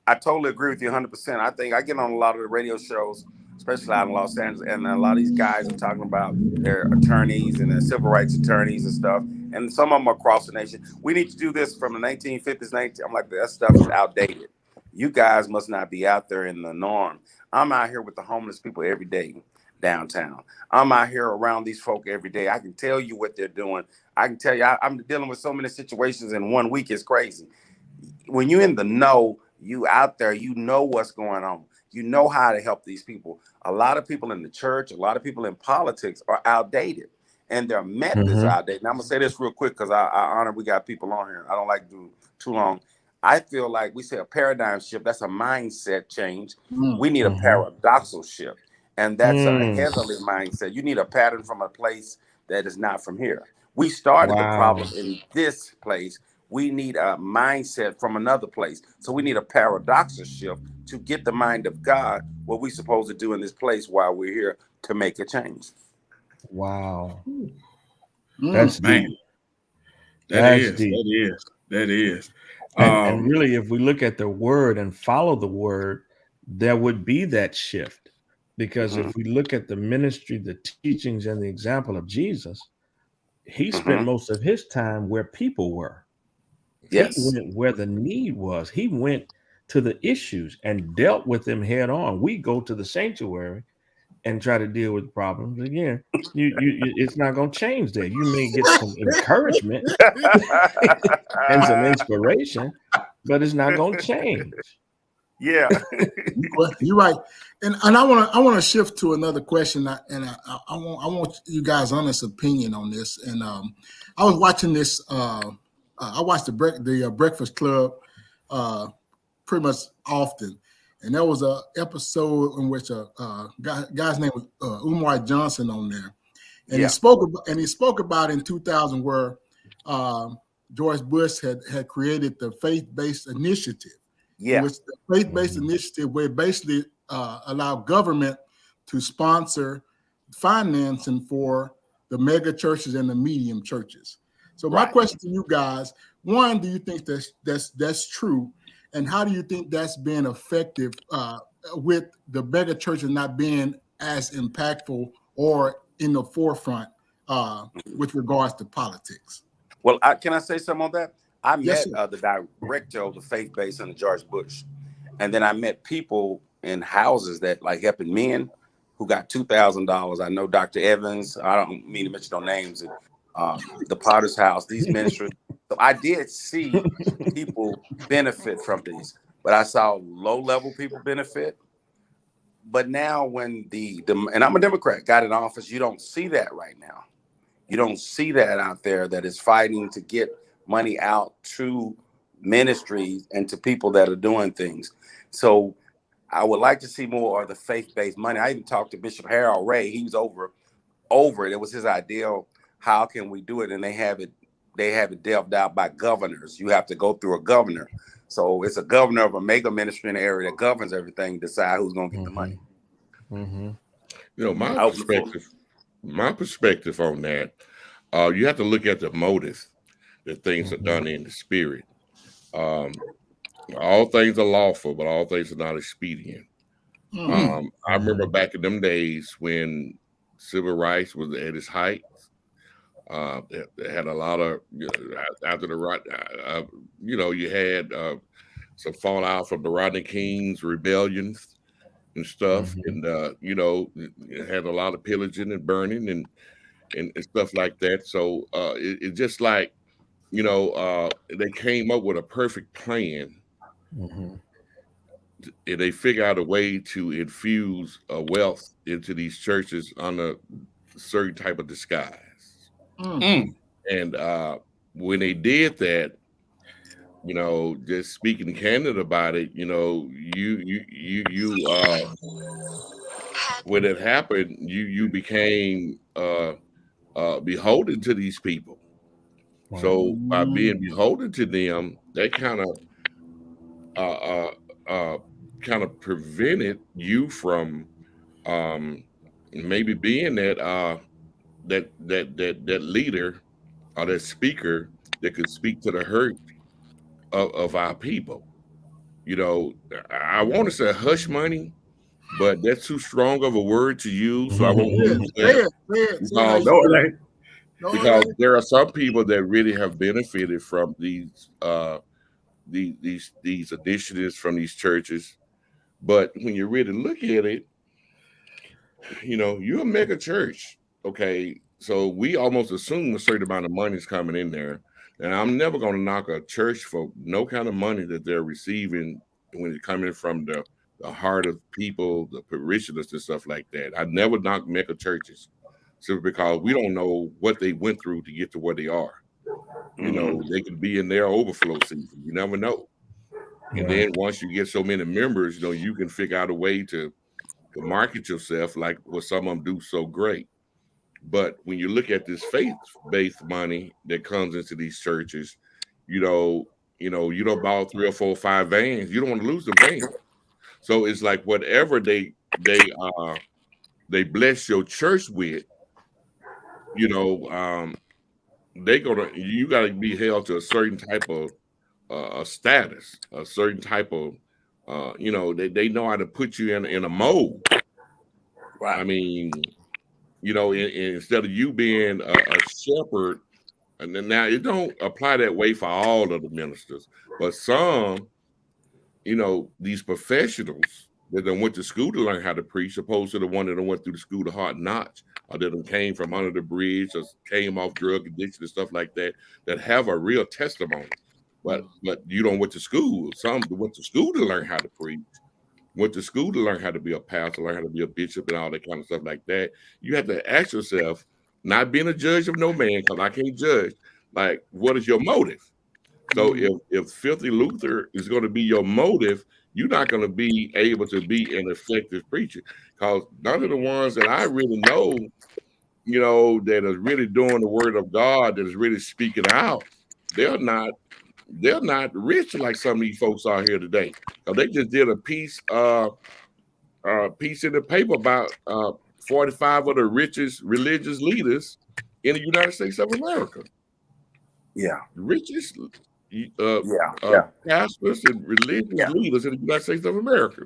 I totally agree with you 100%. I think I get on a lot of the radio shows, especially out in Los Angeles, and a lot of these guys are talking about their attorneys and their civil rights attorneys and stuff. And some of them are across the nation. We need to do this from the 1950s. I'm like, that stuff is outdated. You guys must not be out there in the norm. I'm out here with the homeless people every day downtown. I'm out here around these folk every day. I can tell you what they're doing. I can tell you, I'm dealing with so many situations in 1 week. It's crazy. When you're in the know, you out there, you know what's going on. You know how to help these people. A lot of people in the church, a lot of people in politics are outdated, and their methods are outdated. And I'm going to say this real quick because I honor we got people on here. I don't like to do too long. I feel like we say a paradigm shift. That's a mindset change. We need a paradoxal shift, and that's a heavenly mindset. You need a pattern from a place that is not from here. We started the problem in this place. We need a mindset from another place. So we need a paradoxal shift to get the mind of God, what we're supposed to do in this place while we're here to make a change. Wow. That's man. That is. And really, if we look at the word and follow the word, there would be that shift. Because if we look at the ministry, the teachings, and the example of Jesus, he spent most of his time where people were. Yes. He went where the need was. He went to the issues and dealt with them head on. We go to the sanctuary and try to deal with problems. Again, it's not going to change there. You may get some encouragement and some inspiration, but it's not going to change. Yeah, you're right. And I want to shift to another question, and I want you guys' honest opinion on this. And I was watching this. I watched the Breakfast Club pretty much often, and there was a episode in which a guy's name was Umar Johnson on there, and he spoke about in 2000 where George Bush had created the faith-based initiative. Which the faith-based initiative where basically allow government to sponsor financing for the mega churches and the medium churches. So my question to you guys, one, do you think that's true? And how do you think that's been effective with the mega churches not being as impactful or in the forefront with regards to politics? Well, can I say something on that? I Yes, met sir. the director of the Faith Base under George Bush, and then I met people in houses that like helping men who got $2,000. I know Dr. Evans. I don't mean to mention no names. And the Potter's House, these ministries. So I did see people benefit from these, but I saw low level people benefit. But now when and I'm a Democrat, got in office, you don't see that right now. You don't see that out there that is fighting to get money out to ministries and to people that are doing things. So I would like to see more of the faith-based money. I even talked to Bishop Harold Ray. He was over it. It was his ideal. How can we do it? And they have it delved out by governors. You have to go through a governor. So it's a governor of a mega ministry in the area that governs everything, decide who's going to get the money. You know, my perspective on that, you have to look at the motive that things are done in the spirit. All things are lawful, but all things are not expedient. I remember back in them days when civil rights was at its height. They had a lot of after the right, you had some fallout from the Rodney King's rebellions and stuff, and it had a lot of pillaging and burning and stuff like that. So it's just like they came up with a perfect plan. And they figure out a way to infuse wealth into these churches under a certain type of disguise. And when they did that, just speaking candid about it, when it happened, you became beholden to these people. So by being beholden to them, they kind of prevented you from maybe being that leader or that speaker that could speak to the hurt of our people. I want to say hush money, but that's too strong of a word to use, so I won't use that. Because there are some people that really have benefited from these initiatives from these churches. But when you really look at it, you're a mega church. Okay. So we almost assume a certain amount of money is coming in there. And I'm never going to knock a church for no kind of money that they're receiving when it's coming from the heart of people, the parishioners and stuff like that. I never knock mega churches simply because we don't know what they went through to get to where they are. They could be in their overflow season. You never know. And then once you get so many members, you can figure out a way to market yourself like what some of them do so great. But when you look at this faith-based money that comes into these churches, you don't buy 3 or 4 or 5 vans. You don't want to lose the vans. So it's like whatever they bless your church with, you got to be held to a certain type of a status, a certain type of they know how to put you in a mold. Right. I mean, instead of you being a shepherd, and then now it don't apply that way for all of the ministers, but some, these professionals that done went to school to learn how to preach, opposed to the one that done went through the school of hard knocks, or that done came from under the bridge, or came off drug addiction and stuff like that, that have a real testimony. But you don't went to school. Some went to school to learn how to preach, went to school to learn how to be a pastor, learn how to be a bishop and all that kind of stuff like that. You have to ask yourself, not being a judge of no man, because I can't judge, like, what is your motive? So if Filthy Luther is going to be your motive, you're not going to be able to be an effective preacher, because none of the ones that I really know, that is really doing the word of God, that is really speaking out, they're not rich like some of these folks are here today. They just did a piece in the paper about 45 of the richest religious leaders in the United States of America. Yeah. Richest pastors and religious leaders in the United States of America.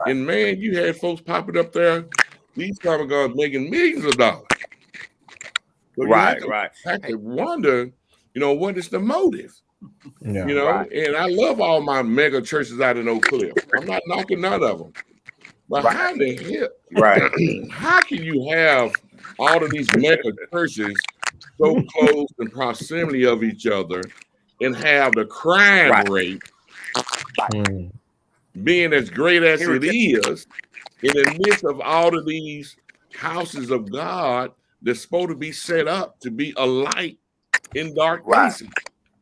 Right. And man, you had folks popping up there, these kind of guys making millions of dollars. So you have to wonder, what is the motive? Yeah. You know, Right. and I love all my mega churches out in Oak Cliff. I'm not knocking none of them. But Right. how the hell, Right. how can you have all of these mega churches so close in proximity of each other and have the crime Right. rate Mm. being as great as Here it again. is in the midst of all of these houses of God that's supposed to be set up to be a light in dark Right. places?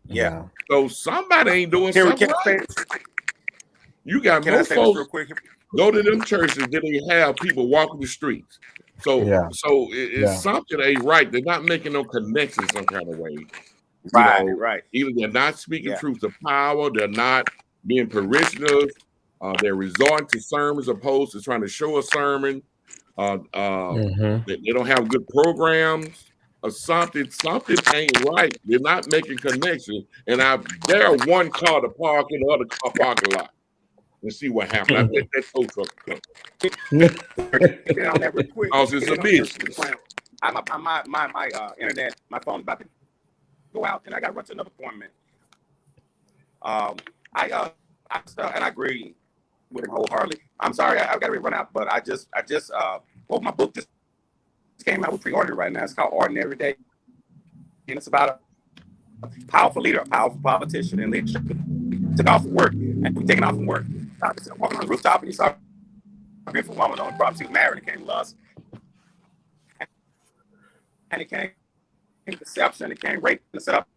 Yeah. Yeah. So somebody ain't doing Henry, something right. You got can I more say this real folks quick? go to them churches than they have people walking the streets. So Yeah. it's something ain't right. They're not making no connections some kind of way. You Right. know, Right. either they're not speaking Yeah. truth to power, they're not being parishioners, they're resorting to sermons opposed to trying to show a sermon. They don't have good programs or something. Something ain't right. They're not making connections. And I dare one car to park in the other car parking lot and see what happens. I bet that tow truck come. Get on that real quick. Because it's a business. My internet, my phone's about to go out, and I got to run to another appointment. I and I agree with him wholeheartedly. I'm sorry, I've got to run out, but I just well, my book just came out with pre-order right now. It's called Ordinary Day, and it's about a powerful leader, a powerful politician, and leadership. Took off from work, and we taking off from work. I was walking on the rooftop, and he saw a beautiful woman on the property. She was married, and came lust, and it came deception, it came rape, and set up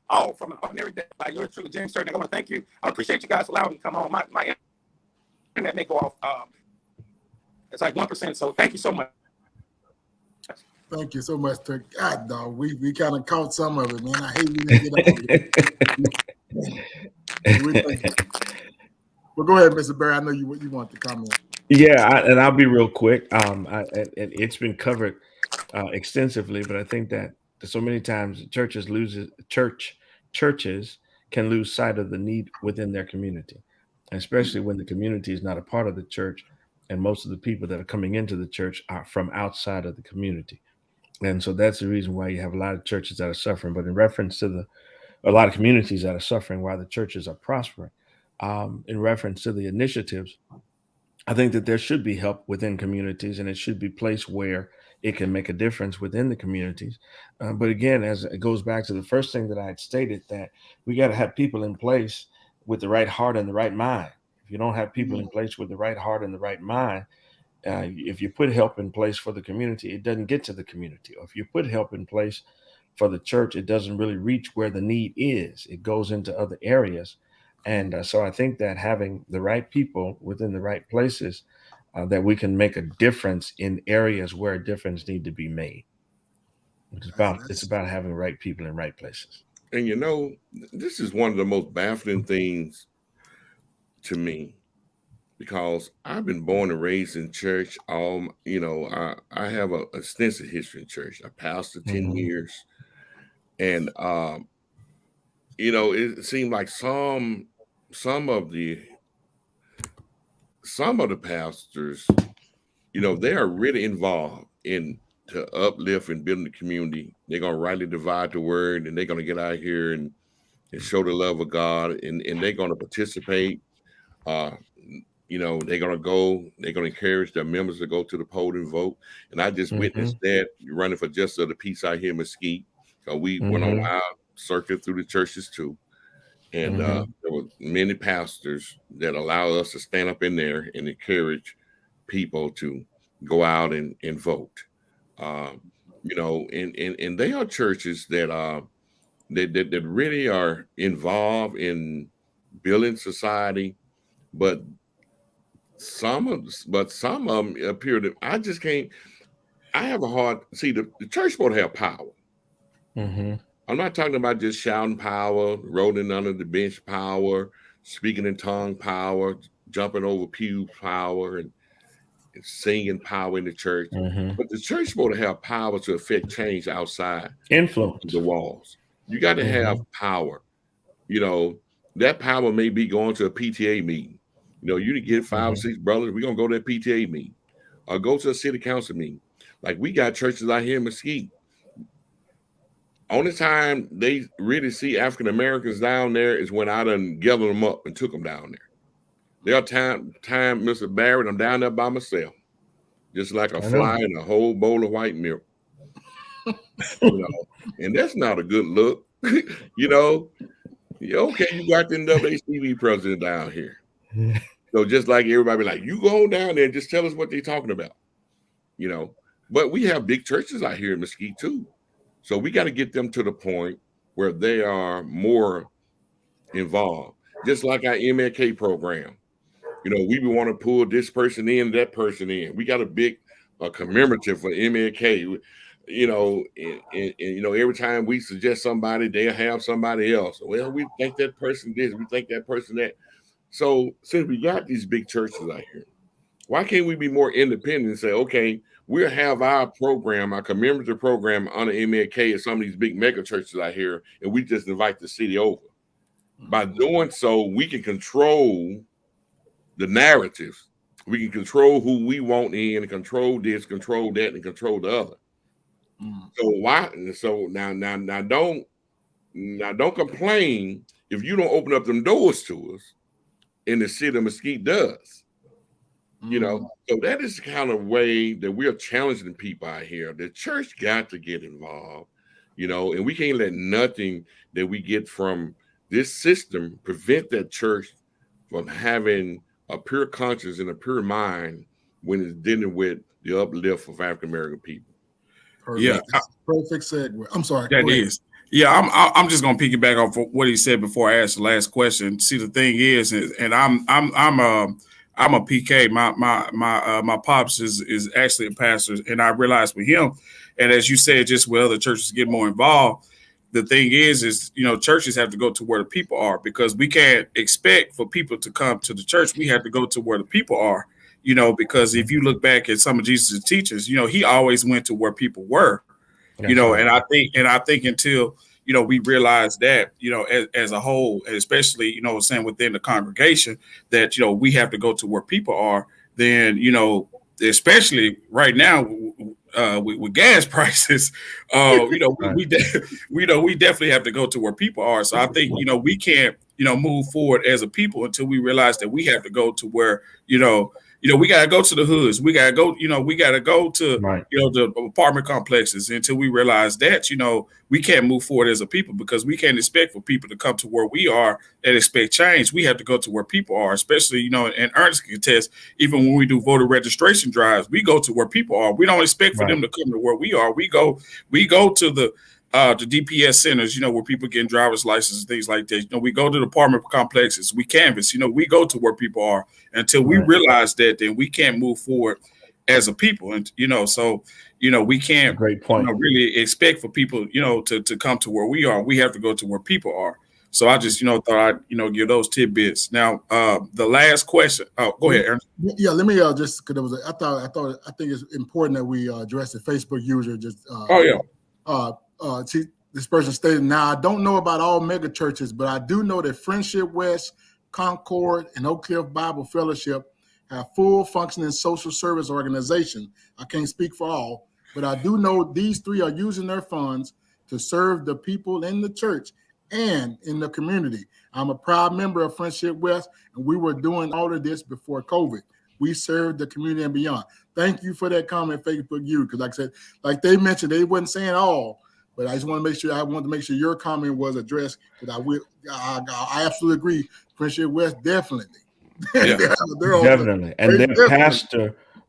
all from an ordinary day. Like you're truly James Certain. I want to thank you. I appreciate you guys allowing me to come on. My internet may go off. It's like 1%. So thank you so much. Thank you so much, Turk. God, dog, we kind of caught some of it, man. I hate we didn't get all of it. Well, go ahead, Mr. Barry. I know you want to comment. Yeah, and I'll be real quick. It's been covered extensively, but I think that so many times churches can lose sight of the need within their community, especially when the community is not a part of the church, and most of the people that are coming into the church are from outside of the community. And so that's the reason why you have a lot of churches that are suffering. But in reference to a lot of communities that are suffering while the churches are prospering, in reference to the initiatives, I think that there should be help within communities, and it should be placed where it can make a difference within the communities. But again, as it goes back to the first thing that I had stated, that we got to have people in place with the right heart and the right mind. If you don't have people in place with the right heart and the right mind, if you put help in place for the community, it doesn't get to the community. Or if you put help in place for the church, it doesn't really reach where the need is. It goes into other areas. And so I think that having the right people within the right places, that we can make a difference in areas where a difference need to be made. It's about having right people in right places. And you know, this is one of the most baffling things to me, because I've been born and raised in church. I have an extensive history in church. I pastored 10 years, and it seemed like some of the pastors, they are really involved in to uplift and building the community. They're gonna rightly divide the word, and they're gonna get out here and show the love of God, and they're gonna participate. They're gonna encourage their members to go to the poll and vote. And I just witnessed that running for justice of the peace out here in Mesquite. So we went on our circuit through the churches too. And there were many pastors that allow us to stand up in there and encourage people to go out and vote. And they are churches that that really are involved in building society, but some of them appear to. I just can't. I have a hard see the church supposed to have power. I'm not talking about just shouting power, rolling under the bench power, speaking in tongue power, jumping over pew power, and singing power in the church. But the church is supposed to have power to affect change outside Influence the walls. You got to have power. That power may be going to a PTA meeting. You get 5 or 6 brothers, we're going to go to a PTA meeting or go to a city council meeting. Like we got churches out here in Mesquite. Only time they really see African Americans down there is when I done gathered them up and took them down there. There are time, Mr. Barrett, I'm down there by myself, just like a fly in a whole bowl of white milk. And that's not a good look. Okay, you got the NAACP president down here. So just like everybody, like, you go down there and just tell us what they're talking about. But we have big churches out here in Mesquite too. So we got to get them to the point where they are more involved. Just like our MLK program. We want to pull this person in, that person in. We got a big commemorative for MLK. And every time we suggest somebody, they'll have somebody else. Well, we think that person this, we think that person that. So since we got these big churches out here, why can't we be more independent and say, okay, we'll have our program, our commemorative program under MLK at some of these big mega churches out here, and we just invite the city over. By doing so, we can control the narratives. We can control who we want in, and control this, control that, and control the other. So why? So now don't complain if you don't open up them doors to us, and the city of Mesquite does. So that is the kind of way that we are challenging people out here. The church got to get involved, and we can't let nothing that we get from this system prevent that church from having a pure conscience and a pure mind when it's dealing with the uplift of African American people. Perfect. Yeah, perfect segue. I'm sorry. That is. Yeah, I'm just gonna piggyback off what he said before I asked the last question. See, the thing is, and I'm a PK. My pops is actually a pastor, and I realized with him, and as you said, just with other churches get more involved. The thing is churches have to go to where the people are, because we can't expect for people to come to the church. We have to go to where the people are, because if you look back at some of Jesus' teachings, he always went to where people were, right. And I think until, we realize that, as a whole, especially, saying within the congregation that, we have to go to where people are, then, especially right now, with gas prices, we definitely have to go to where people are. So I think, we can't, move forward as a people until we realize that we have to go to where, we got to go to the hoods. We got to go, we got to go to, right. The apartment complexes until we realize that, we can't move forward as a people, because we can't expect for people to come to where we are and expect change. We have to go to where people are, especially, and Ernest can attest, even when we do voter registration drives, we go to where people are. We don't expect for them to come to where we are. We go to the DPS centers, where people getting driver's licenses and things like that. We go to the apartment complexes, we canvass, we go to where people are until we realize that, then we can't move forward as a people. And, so, we can't great point. Really expect for people, to come to where we are. We have to go to where people are. So I just, thought I'd, give those tidbits. Now, the last question. Oh, go ahead, Ernest. Yeah, let me just, because I think it's important that we address the Facebook user. This person stated, now, I don't know about all mega churches, but I do know that Friendship West, Concord, and Oak Cliff Bible Fellowship have full functioning social service organizations. I can't speak for all, but I do know these three are using their funds to serve the people in the church and in the community. I'm a proud member of Friendship West, and we were doing all of this before COVID. We served the community and beyond. Thank you for that comment, Facebook you, because like I said, like they mentioned, they wasn't saying all, but I just want to make sure your comment was addressed, because I absolutely agree. Friendship West, definitely. Yeah. Definitely. And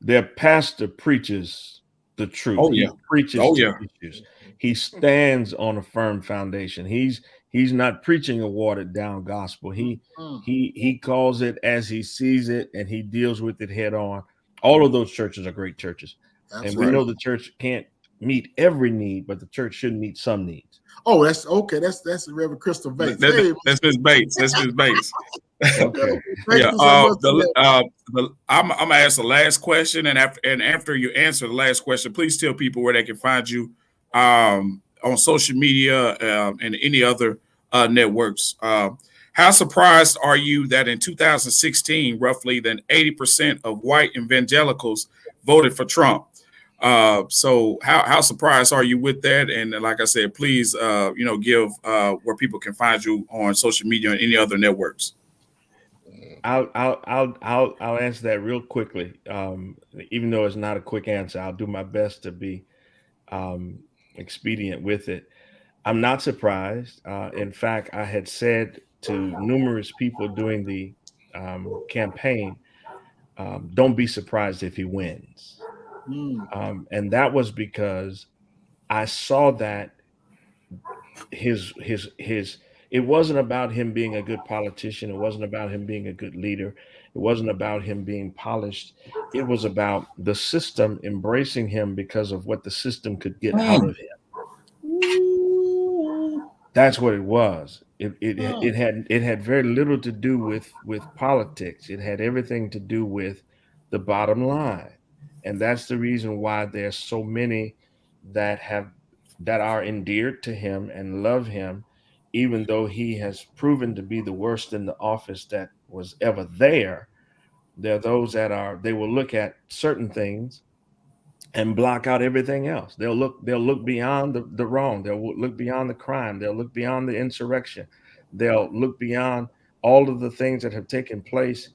their pastor preaches the truth. Oh, yeah. He preaches the issues. He stands on a firm foundation. He's not preaching a watered down gospel. He calls it as he sees it, and he deals with it head on. All of those churches are great churches. That's we know the church can't meet every need, but the church should meet some needs. Oh, that's okay. That's Reverend Crystal Bates. That's Ms. Bates. That's Ms. Bates. Okay. Yeah. I'm gonna ask the last question, and after you answer the last question, please tell people where they can find you on social media and any other networks. How surprised are you that in 2016, roughly than 80% of white evangelicals voted for Trump? So how surprised are you with that? And like I said, please, give where people can find you on social media and any other networks. I'll answer that real quickly. Even though it's not a quick answer, I'll do my best to be um, expedient with it. I'm not surprised. In fact, I had said to numerous people during the campaign, don't be surprised if he wins. Mm. And that was because I saw that his it wasn't about him being a good politician. It wasn't about him being a good leader. It wasn't about him being polished. It was about the system embracing him because of what the system could get out of him. Ooh. That's what it was. Oh. It had very little to do with politics. It had everything to do with the bottom line, and that's the reason why there's so many that have that are endeared to him and love him, even though he has proven to be the worst in the office that was ever there. There are those that are they will look at certain things and block out everything else. They'll look beyond the wrong. They'll look beyond the crime. They'll look beyond the insurrection. They'll look beyond all of the things that have taken place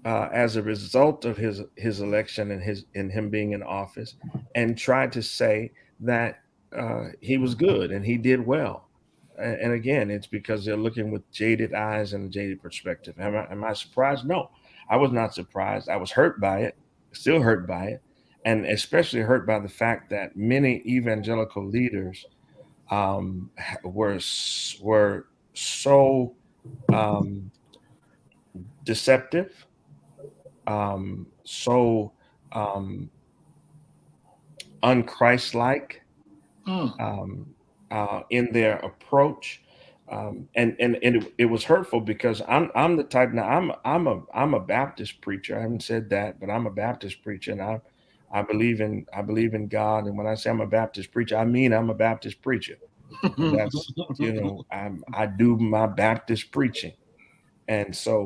as a result of his election and him being in office, and try to say that he was good and he did well. And again, it's because they're looking with jaded eyes and a jaded perspective. Am I surprised? No, I was not surprised. I was hurt by it, still hurt by it, and especially hurt by the fact that many evangelical leaders were so um, deceptive, so um, unchristlike Mm. in their approach, and it was hurtful because I'm the type now I'm a Baptist preacher. I haven't said that, but I'm a Baptist preacher, and I believe in God. And when I say I'm a Baptist preacher, I mean I'm a Baptist preacher, and that's I do my Baptist preaching, and so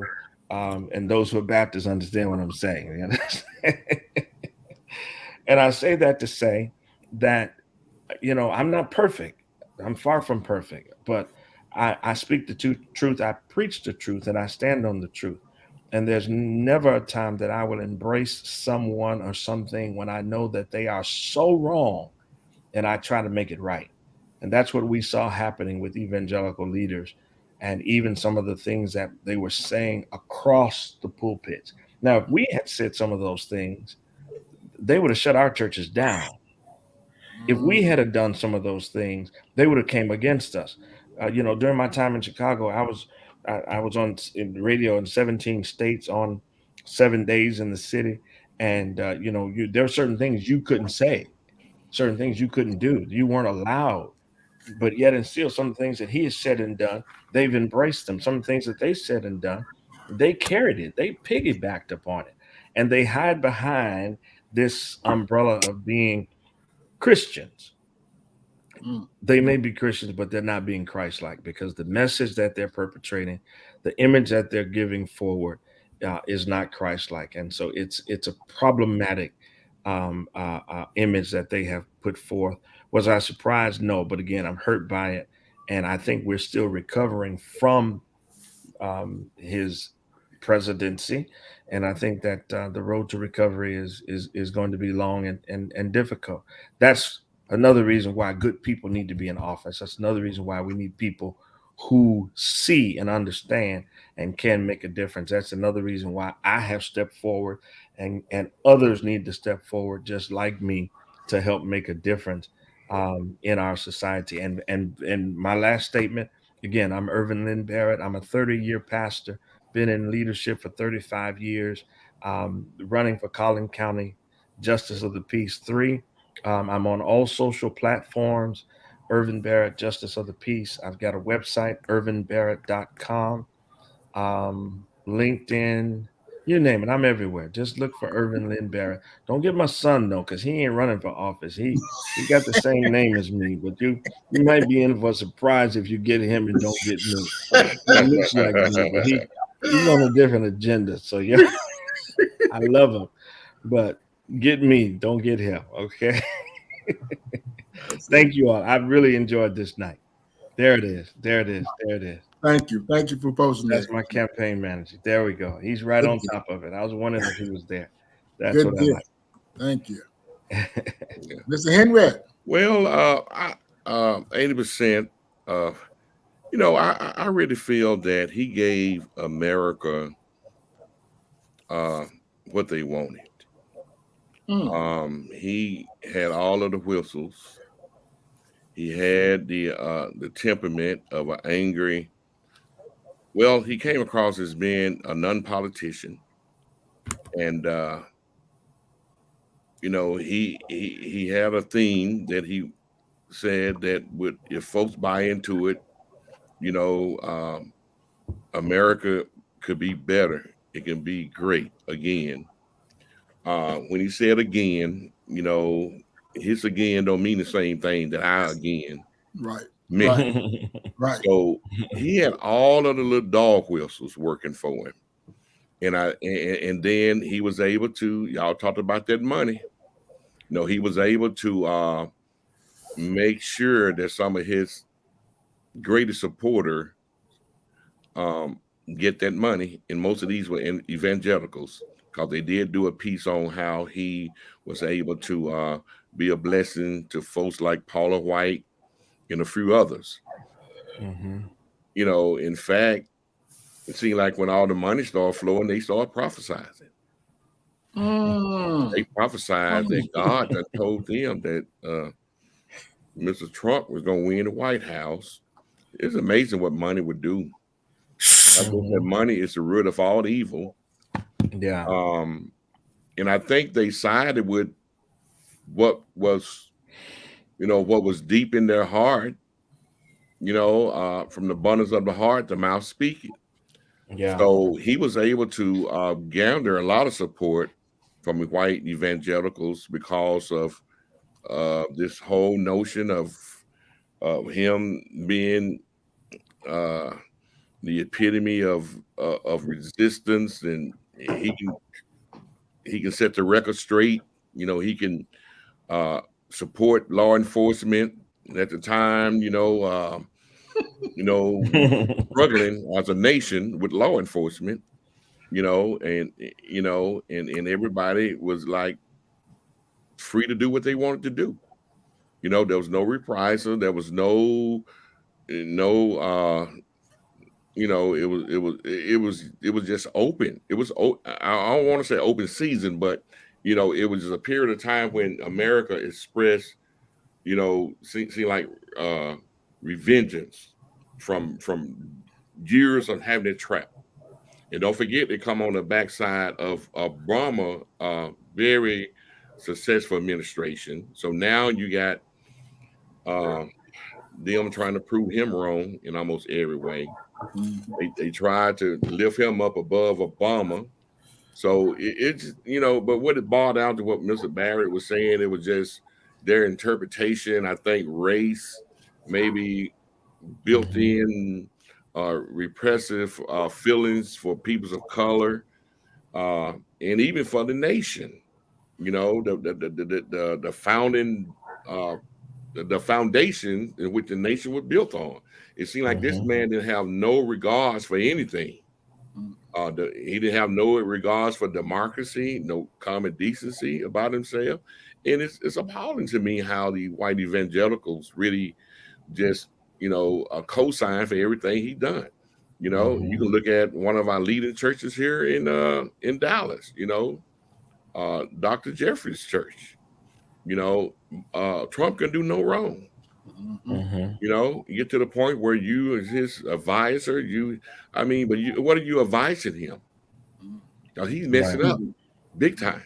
and those who are Baptists understand what I'm saying. And I say that to say that I'm not perfect. I'm far from perfect, but I speak the truth. I preach the truth, and I stand on the truth. And there's never a time that I will embrace someone or something when I know that they are so wrong, and I try to make it right. And that's what we saw happening with evangelical leaders, and even some of the things that they were saying across the pulpits. Now, if we had said some of those things, they would have shut our churches down. If we had done some of those things, they would have came against us. During my time in Chicago, I was on in radio in 17 states on 7 days in the city, and there are certain things you couldn't say, certain things you couldn't do, you weren't allowed. But yet, and still, some things that he has said and done, they've embraced them. Some things that they said and done, they carried it, they piggybacked upon it, and they hide behind this umbrella of being Christians. Mm. They may be Christians, but they're not being Christ-like, because the message that they're perpetrating, the image that they're giving forward, is not Christ-like, and so it's a problematic image that they have put forth. Was I surprised? No, but again, I'm hurt by it, and I think we're still recovering from his presidency, and I think that the road to recovery is going to be long and difficult. That's another reason why good people need to be in office. That's another reason why we need people who see and understand and can make a difference. That's another reason why I have stepped forward, and others need to step forward just like me to help make a difference in our society. And my last statement, again, I'm Irvin Lynn Barrett. I'm a 30-year pastor, been in leadership for 35 years, running for Collin County Justice of the Peace 3. I'm on all social platforms, Irvin Barrett, Justice of the Peace. I've got a website, irvinbarrett.com, LinkedIn, you name it. I'm everywhere. Just look for Irvin Lynn Barrett. Don't get my son though, because he ain't running for office. He got the same name as me, but you might be in for a surprise if you get him and don't get me. He looks like me, but he's on a different agenda. So yeah, I love him, but Get me, don't get him. Okay. Thank you all. I really enjoyed this night. There it is. There it is. There it is. Thank you. Thank you for posting That's that. my campaign manager. There we go. He's right Good on deal. top of it. I was wondering if he was there. That's Good what I deal. like. Thank you. Yeah. Mr. Henry. Well, 80%. I really feel that he gave America what they wanted. He had all of the whistles. He had the temperament of an angry. Well, he came across as being a non-politician, and he had a theme that he said that would, if folks buy into it, America could be better. It can be great again. When he said again, his again don't mean the same thing that I again Right. meant. Right. So he had all of the little dog whistles working for him. And then he was able to, y'all talked about that money. He was able to make sure that some of his greatest supporter get that money. And most of these were evangelicals, because they did do a piece on how he was able to be a blessing to folks like Paula White and a few others. In fact, it seemed like when all the money started flowing, they started prophesying. They prophesied that God had told them that Mr. Trump was going to win the White House. It's amazing what money would do. I think that money is the root of all evil. Yeah. And I think they sided with what was deep in their heart. From the abundance of the heart, the mouth speaking. Yeah. So he was able to garner a lot of support from white evangelicals because of this whole notion of him being the epitome of resistance, and he can set the record straight. He can support law enforcement. And at the time, struggling as a nation with law enforcement, and everybody was like free to do what they wanted to do. There was no reprisal. There was no it was just open. It was, I don't want to say open season, but it was just a period of time when America expressed, seem like revengeance from years of having it trapped. And don't forget, they come on the backside of Obama, very successful administration. So now you got them trying to prove him wrong in almost every way. They tried to lift him up above Obama. So it's, but what it boiled down to, what Mr. Barrett was saying, it was just their interpretation. I think race, maybe built in repressive feelings for peoples of color, and even for the nation. The founding, the foundation in which the nation was built on. It seemed like this man didn't have no regards for anything. He didn't have no regards for democracy, no common decency about himself. And it's appalling to me how the white evangelicals really just, co-sign for everything he done. You can look at one of our leading churches here in Dallas, Dr. Jeffrey's church. Trump can do no wrong. You get to the point where you, as his advisor, what are you advising him? Because he's messing up big time.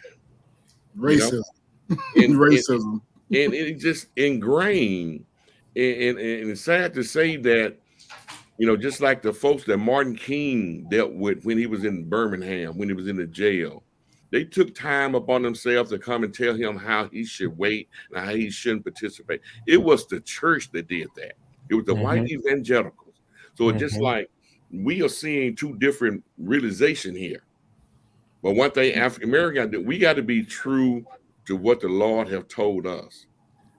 Racism. And, Racism. And it's just ingrained. And it's sad to say that, just like the folks that Martin King dealt with when he was in Birmingham, when he was in the jail, they took time upon themselves to come and tell him how he should wait and how he shouldn't participate. It was the church that did that. It was the white evangelicals. So it's just like we are seeing two different realizations here. But one thing African American got to do, we got to be true to what the Lord have told us.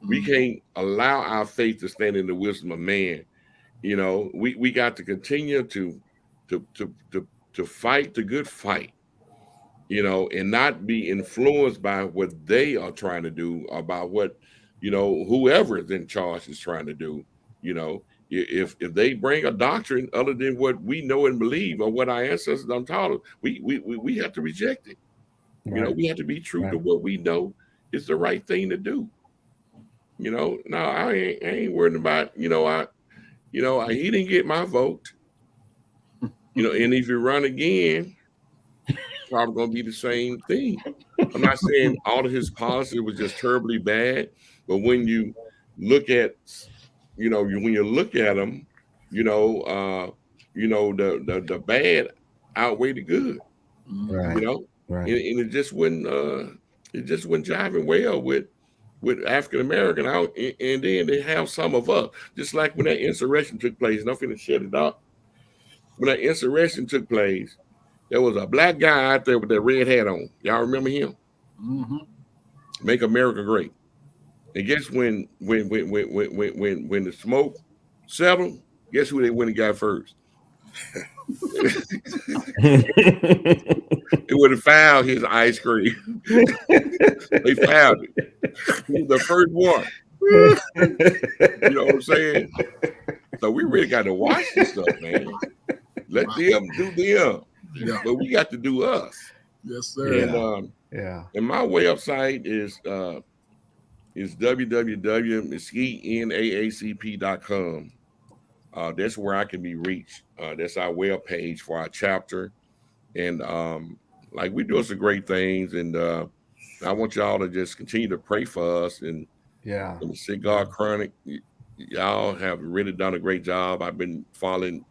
We can't allow our faith to stand in the wisdom of man. You know, we got to continue to fight the good fight, you know, and not be influenced by what they are trying to do, about what, you know, whoever is in charge is trying to do. You know, if they bring a doctrine other than what we know and believe or what our ancestors done taught us, we have to reject it. Right. You know, we have to be true to what we know is the right thing to do. You know, no, I ain't worried about, he didn't get my vote. You know, and if you run again, probably gonna be the same thing. I'm not saying all of his policy was just terribly bad, but when you look at, when you look at them, the bad outweigh the good. Right. You know, right. And it just wasn't jiving well with African American out, and then they have some of us, just like when that insurrection took place. And I'm finna shut it up. When that insurrection took place, there was a black guy out there with that red hat on. Y'all remember him? Mm-hmm. Make America Great. And guess when the smoke settled, guess who they went and got first? They would have found his ice cream. They found it. He was the first one. You know what I'm saying? So we really got to watch this stuff, man. Let them do them. Yeah. But we got to do us. Yes, sir. And and my website is www.mesquitenaacp.com. That's where I can be reached. That's our web page for our chapter. And like we're doing some great things, and I want y'all to just continue to pray for us. And the Cigar Chronic, y'all have really done a great job. I've been following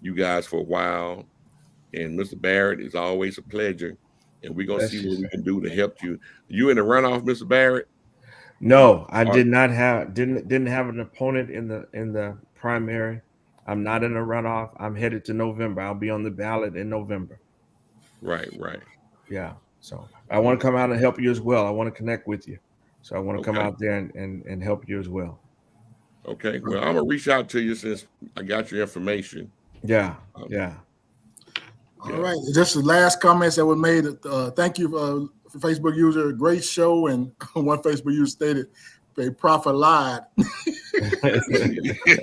you guys for a while, and Mr. Barrett, is always a pleasure. And we're gonna see what we can do to help you. You in the runoff, Mr. Barrett? No, I didn't have an opponent in the primary. I'm not in a runoff. I'm headed to November. I'll be on the ballot in November. Right. Yeah. So I want to come out and help you as well. I want to connect with you. So I want to come out there and help you as well. Okay. Well, I'm gonna reach out to you since I got your information. Yeah. All right. Just the last comments that were made. Thank you, Facebook user. Great show. And one Facebook user stated, "A prophet lied."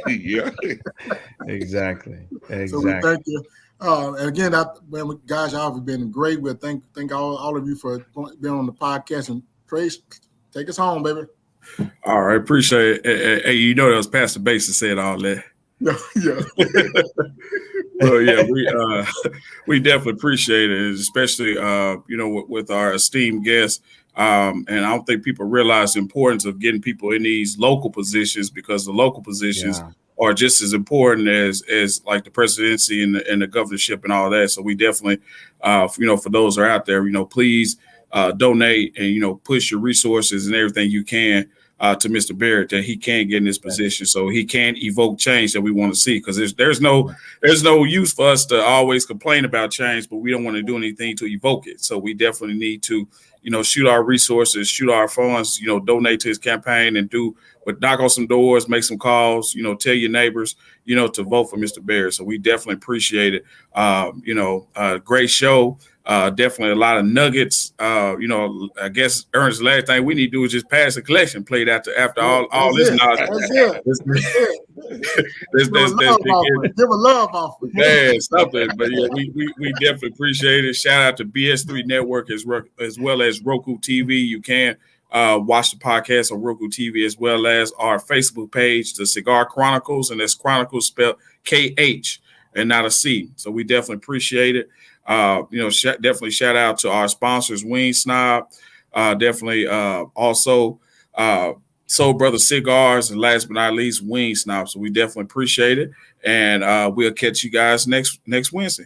Yeah. Exactly. So we thank you. And again, guys, y'all have been great. We thank all of you for being on the podcast. And Trace, take us home, baby. All right, appreciate it. Hey, you know that was Pastor Bates that said all that. Yeah. Well, yeah, we definitely appreciate it, especially with our esteemed guests. And I don't think people realize the importance of getting people in these local positions, because the local positions are just as important as like the presidency and the governorship and all that. So we definitely, for those who are out there, please donate and push your resources and everything you can to Mr. Barrett, that he can get in this position, so he can evoke change that we want to see. Because there's no use for us to always complain about change, but we don't want to do anything to evoke it. So we definitely need to, shoot our resources, shoot our funds, donate to his campaign, and knock on some doors, make some calls, tell your neighbors, to vote for Mr. Barrett. So we definitely appreciate it. Great show. Definitely a lot of nuggets. I guess, Ernest, the last thing we need to do is just pass the collection plate after all this knowledge. Give a love offering. Yeah, something. But yeah, we definitely appreciate it. Shout out to BS3 Network as well as Roku TV. You can watch the podcast on Roku TV, as well as our Facebook page, the Cigar Chronicles, and that's Chronicles spelled KH and not a C. So we definitely appreciate it. Definitely shout out to our sponsors, Wing Snob, definitely also Soul Brother Cigars, and last but not least, Wing Snob. So we definitely appreciate it, and we'll catch you guys next Wednesday.